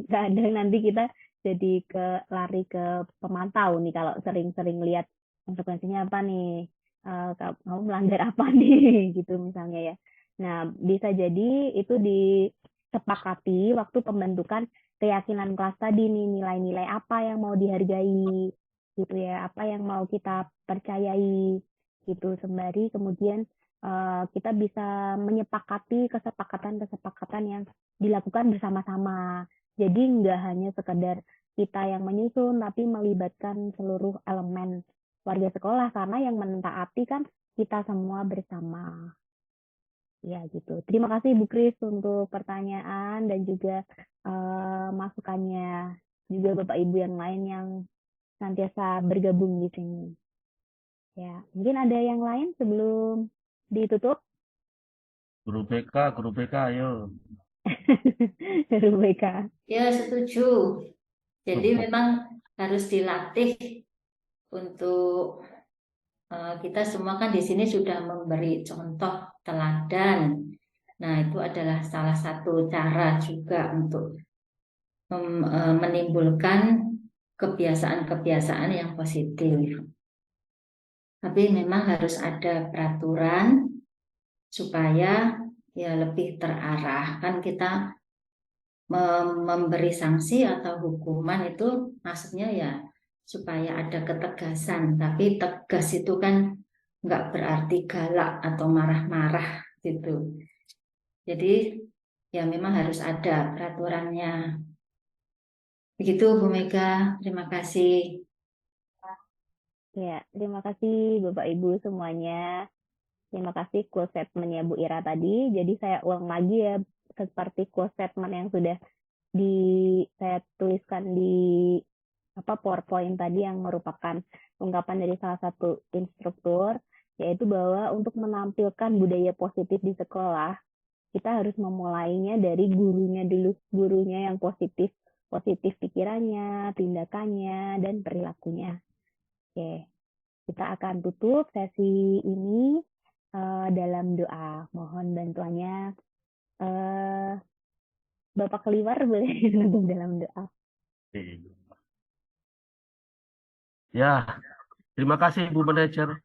Kadang nanti kita jadi lari ke pemantau nih kalau sering-sering lihat konsekuensinya apa nih. Kamu melanggar apa nih gitu misalnya ya. Nah, bisa jadi itu disepakati waktu pembentukan keyakinan kelas tadi nih, nilai-nilai apa yang mau dihargai gitu ya, apa yang mau kita percayai gitu, sembari kemudian kita bisa menyepakati kesepakatan-kesepakatan yang dilakukan bersama-sama. Jadi nggak hanya sekedar kita yang menyusun, tapi melibatkan seluruh elemen warga sekolah, karena yang mentaati kan kita semua bersama. Ya gitu. Terima kasih Bu Kris untuk pertanyaan dan juga masukannya. Juga Bapak Ibu yang lain yang senantiasa bergabung di sini. Ya, mungkin ada yang lain sebelum ditutup? Guru BK, ayo. Dari BK. Ya, setuju. Jadi memang harus dilatih untuk kita semua kan di sini sudah memberi contoh teladan. Nah, itu adalah salah satu cara juga untuk menimbulkan kebiasaan-kebiasaan yang positif. Tapi memang harus ada peraturan supaya ya lebih terarah. Kan kita memberi sanksi atau hukuman itu maksudnya ya supaya ada ketegasan. Tapi tegas itu kan nggak berarti galak atau marah-marah gitu. Jadi ya memang harus ada peraturannya. Begitu Bu Mega, terima kasih. Ya, terima kasih Bapak Ibu semuanya. Terima kasih close statement-nya Bu Ira tadi. Jadi saya ulang lagi ya, seperti close statement yang sudah saya tuliskan di PowerPoint tadi, yang merupakan ungkapan dari salah satu instruktur, yaitu bahwa untuk menampilkan budaya positif di sekolah, kita harus memulainya dari gurunya dulu, gurunya yang positif pikirannya, tindakannya, dan perilakunya. Oke, kita akan tutup sesi ini dalam doa. Mohon bantuannya Bapak Keliwar, boleh menutup dalam doa. Ya, terima kasih Bu Manajer.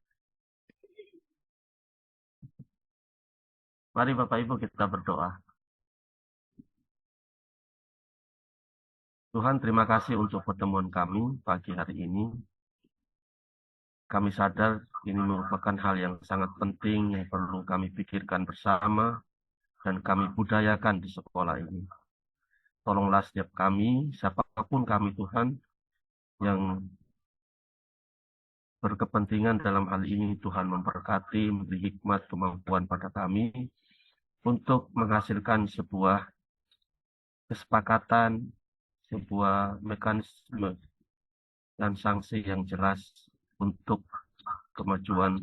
Mari Bapak Ibu kita berdoa. Tuhan, terima kasih untuk pertemuan kami pagi hari ini. Kami sadar ini merupakan hal yang sangat penting yang perlu kami pikirkan bersama dan kami budayakan di sekolah ini. Tolonglah setiap kami, siapapun kami Tuhan, yang berkepentingan dalam hal ini, Tuhan memberkati, memberi hikmat, kemampuan pada kami untuk menghasilkan sebuah kesepakatan, sebuah mekanisme dan sanksi yang jelas untuk kemajuan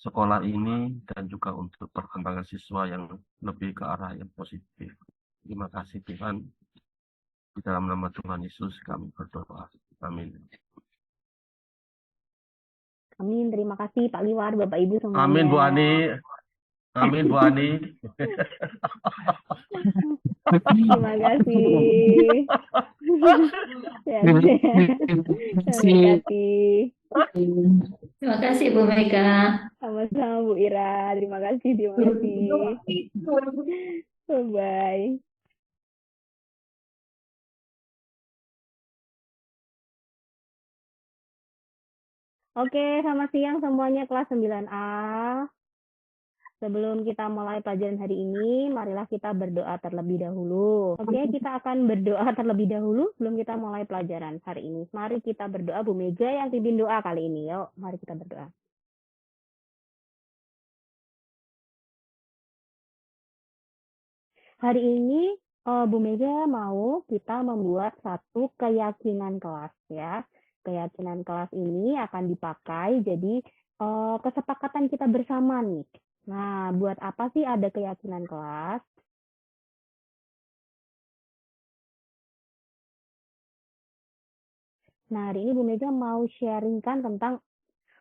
sekolah ini dan juga untuk perkembangan siswa yang lebih ke arah yang positif. Terima kasih Tuhan. Di dalam nama Tuhan Yesus kami berdoa. Amin. Amin. Terima kasih Pak Liwar, Bapak Ibu semuanya. Amin Bu Ani. Amin Bu Ani. Terima kasih. Terima kasih. Terima kasih Bu Mega. Sama-sama Bu Ira. Terima kasih. Bye-bye. Oke, selamat siang semuanya kelas 9A. Sebelum kita mulai pelajaran hari ini, marilah kita berdoa terlebih dahulu. Oke, kita akan berdoa terlebih dahulu sebelum kita mulai pelajaran hari ini. Mari kita berdoa. Bu Mega yang pimpin doa kali ini. Yuk, mari kita berdoa. Hari ini Bu Mega mau kita membuat satu keyakinan kelas ya. Keyakinan kelas ini akan dipakai jadi kesepakatan kita bersama nih. Nah, buat apa sih ada keyakinan kelas? Nah, hari ini Bu Mega mau sharingkan tentang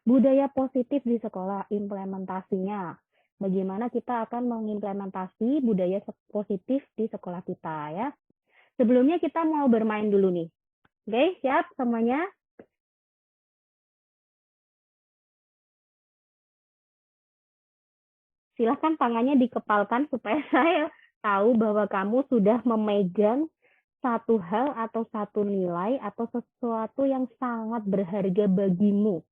budaya positif di sekolah, implementasinya. Bagaimana kita akan mengimplementasi budaya positif di sekolah kita ya. Sebelumnya kita mau bermain dulu nih. Oke, siap semuanya? Silahkan tangannya dikepalkan supaya saya tahu bahwa kamu sudah memegang satu hal atau satu nilai atau sesuatu yang sangat berharga bagimu.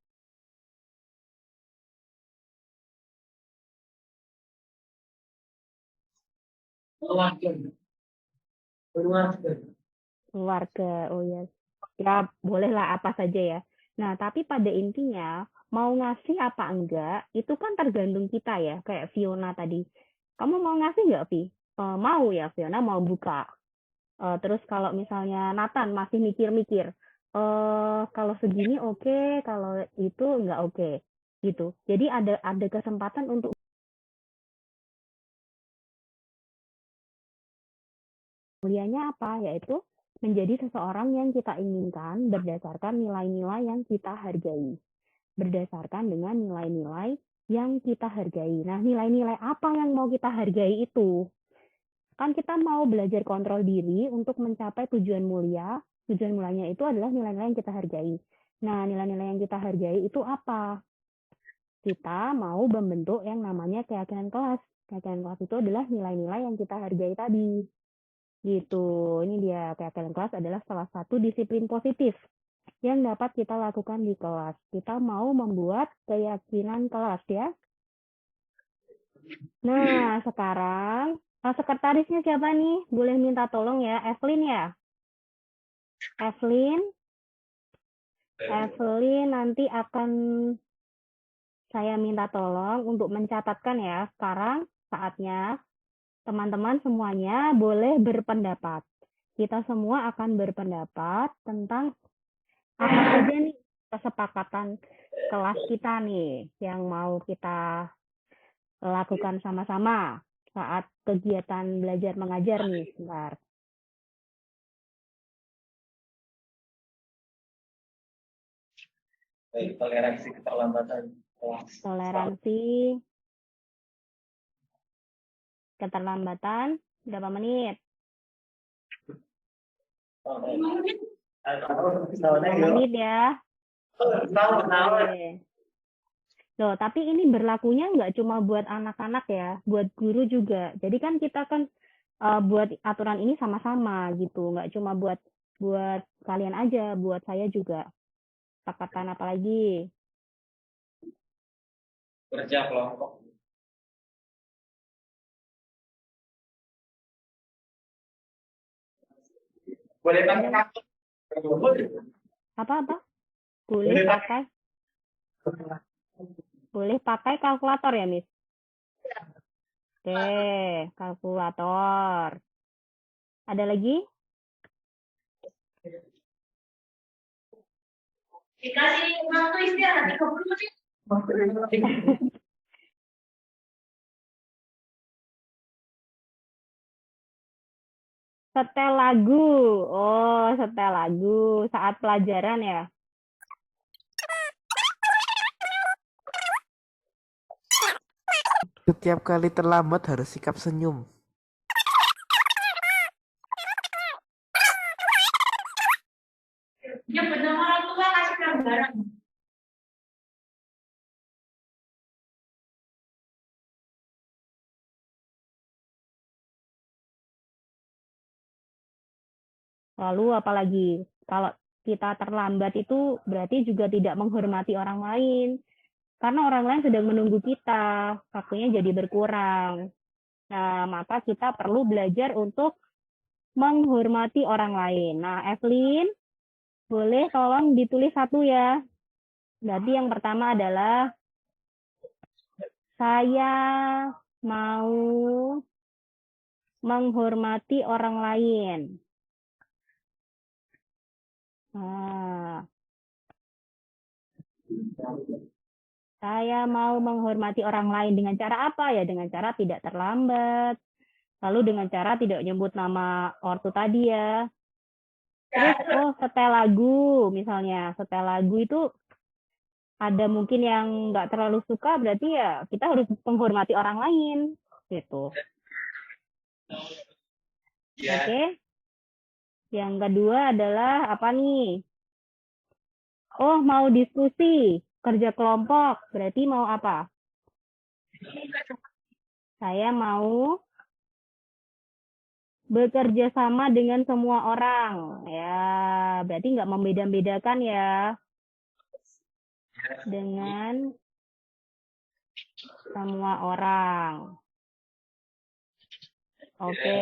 Keluarga, oh ya. Ya, bolehlah apa saja ya. Nah, tapi pada intinya, mau ngasih apa enggak, itu kan tergantung kita ya. Kayak Fiona tadi. Kamu mau ngasih nggak, Vi? Mau ya, Fiona mau buka. Terus kalau misalnya Nathan masih mikir-mikir, kalau segini oke, kalau itu nggak oke, gitu. Jadi ada kesempatan untuk mulianya apa? Yaitu menjadi seseorang yang kita inginkan berdasarkan nilai-nilai yang kita hargai. Berdasarkan dengan nilai-nilai yang kita hargai. Nah, nilai-nilai apa yang mau kita hargai itu? Kan kita mau belajar kontrol diri untuk mencapai tujuan mulia. Tujuan mulianya itu adalah nilai-nilai yang kita hargai. Nah, nilai-nilai yang kita hargai itu apa? Kita mau membentuk yang namanya keyakinan kelas. Keyakinan kelas itu adalah nilai-nilai yang kita hargai tadi. Gitu. Ini dia, keyakinan kelas adalah salah satu disiplin positif yang dapat kita lakukan di kelas. Kita mau membuat keyakinan kelas ya. Nah, sekarang sekretarisnya siapa nih? Boleh minta tolong ya, Evelyn ya. Evelyn nanti akan saya minta tolong untuk mencatatkan ya. Sekarang saatnya teman-teman semuanya boleh berpendapat. Kita semua akan berpendapat tentang apa saja nih kesepakatan kelas kita nih yang mau kita lakukan sama-sama saat kegiatan belajar mengajar nih. Sebentar. Toleransi keterlambatan. Toleransi keterlambatan berapa menit? 5 menit ya. Oke. Loh, tapi ini berlakunya nggak cuma buat anak-anak ya, buat guru juga. Jadi kan kita kan buat aturan ini sama-sama gitu, nggak cuma buat kalian aja, buat saya juga. Kesepakatan apa lagi? Kerja kelompok. Boleh pakai kartu. Apa? Boleh pakai kalkulator ya, Miss? Oke, kalkulator. Ada lagi? Dikasih waktu istirahat 30 menit. Setel lagu. Oh, setel lagu saat pelajaran ya. Setiap kali terlambat harus sikap senyum. Ya benar orang tua kasih gambaran. Lalu apalagi? Kalau kita terlambat itu berarti juga tidak menghormati orang lain. Karena orang lain sedang menunggu kita, waktunya jadi berkurang. Nah, maka kita perlu belajar untuk menghormati orang lain. Nah, Evelyn, boleh tolong ditulis satu ya. Berarti yang pertama adalah saya mau menghormati orang lain. Nah, saya mau menghormati orang lain dengan cara apa ya? Dengan cara tidak terlambat. Lalu dengan cara tidak nyebut nama ortu tadi ya. Terus, setel lagu misalnya. Setel lagu itu ada mungkin yang nggak terlalu suka, berarti ya kita harus menghormati orang lain. Gitu. Oke. Yang kedua adalah apa nih? Oh, mau diskusi, kerja kelompok. Berarti mau apa? Saya mau bekerja sama dengan semua orang. Ya, berarti nggak membeda-bedakan ya. Dengan semua orang. Oke.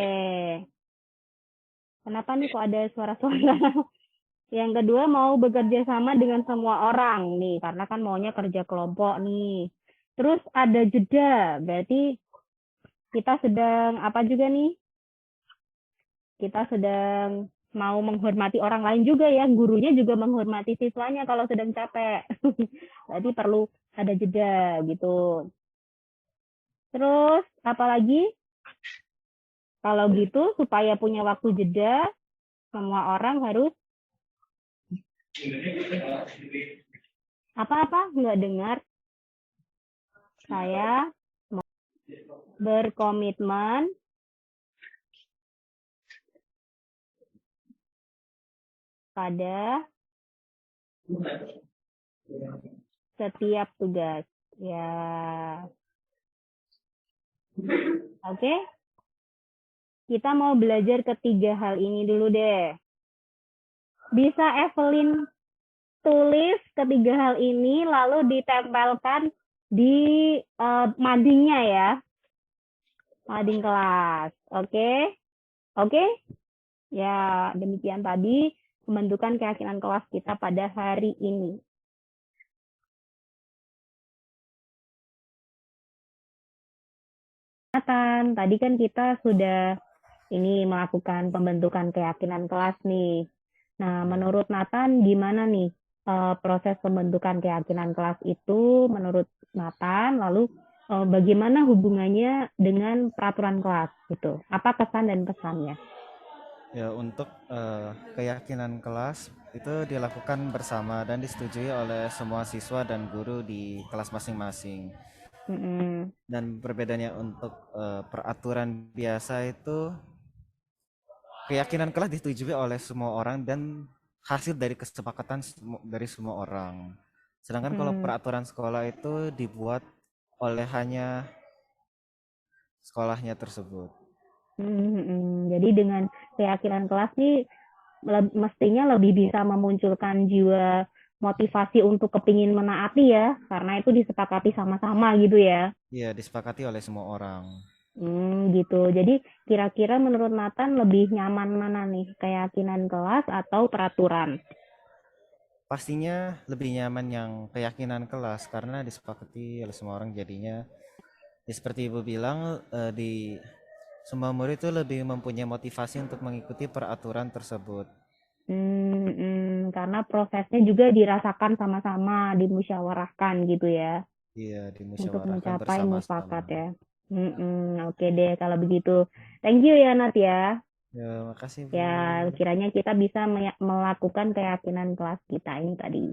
Kenapa nih kok ada suara-suara? Yang kedua mau bekerja sama dengan semua orang nih, karena kan maunya kerja kelompok nih. Terus ada jeda, berarti kita sedang apa juga nih? Kita sedang mau menghormati orang lain juga ya, gurunya juga menghormati siswanya kalau sedang capek. Berarti perlu ada jeda gitu. Terus apalagi? Kalau gitu supaya punya waktu jeda, semua orang harus apa-apa nggak dengar. Saya berkomitmen pada setiap tugas. Ya, oke. Kita mau belajar ketiga hal ini dulu deh. Bisa Evelyn tulis ketiga hal ini lalu ditempelkan di madingnya ya. Mading kelas. Oke? Oke? Ya, demikian tadi pembentukan keyakinan kelas kita pada hari ini. Nathan, tadi kan kita sudah ini melakukan pembentukan keyakinan kelas nih. Nah, menurut Nathan gimana nih proses pembentukan keyakinan kelas itu menurut Nathan? Lalu bagaimana hubungannya dengan peraturan kelas gitu? Apa kesan dan pesannya? Ya, untuk keyakinan kelas itu dilakukan bersama dan disetujui oleh semua siswa dan guru di kelas masing-masing. Dan perbedaannya untuk peraturan biasa itu keyakinan kelas disetujui oleh semua orang dan hasil dari kesepakatan dari semua orang. Sedangkan kalau peraturan sekolah itu dibuat oleh hanya sekolahnya tersebut. Jadi dengan keyakinan kelas nih mestinya lebih bisa memunculkan jiwa motivasi untuk kepingin menaati ya, karena itu disepakati sama-sama gitu ya. Iya, disepakati oleh semua orang. Gitu. Jadi kira-kira menurut Nathan lebih nyaman mana nih, keyakinan kelas atau peraturan? Pastinya lebih nyaman yang keyakinan kelas karena disepakati oleh semua orang, jadinya ya seperti Ibu bilang di semua murid itu lebih mempunyai motivasi untuk mengikuti peraturan tersebut. Karena prosesnya juga dirasakan sama-sama, dimusyawarahkan gitu ya. Iya, Untuk dimusyawarahkan mencapai bersama-sama. mufakat ya. Oke deh kalau begitu. Thank you ya Nat ya. Ya, makasih Bu. Ya, kiranya kita bisa melakukan keyakinan kelas kita ini tadi.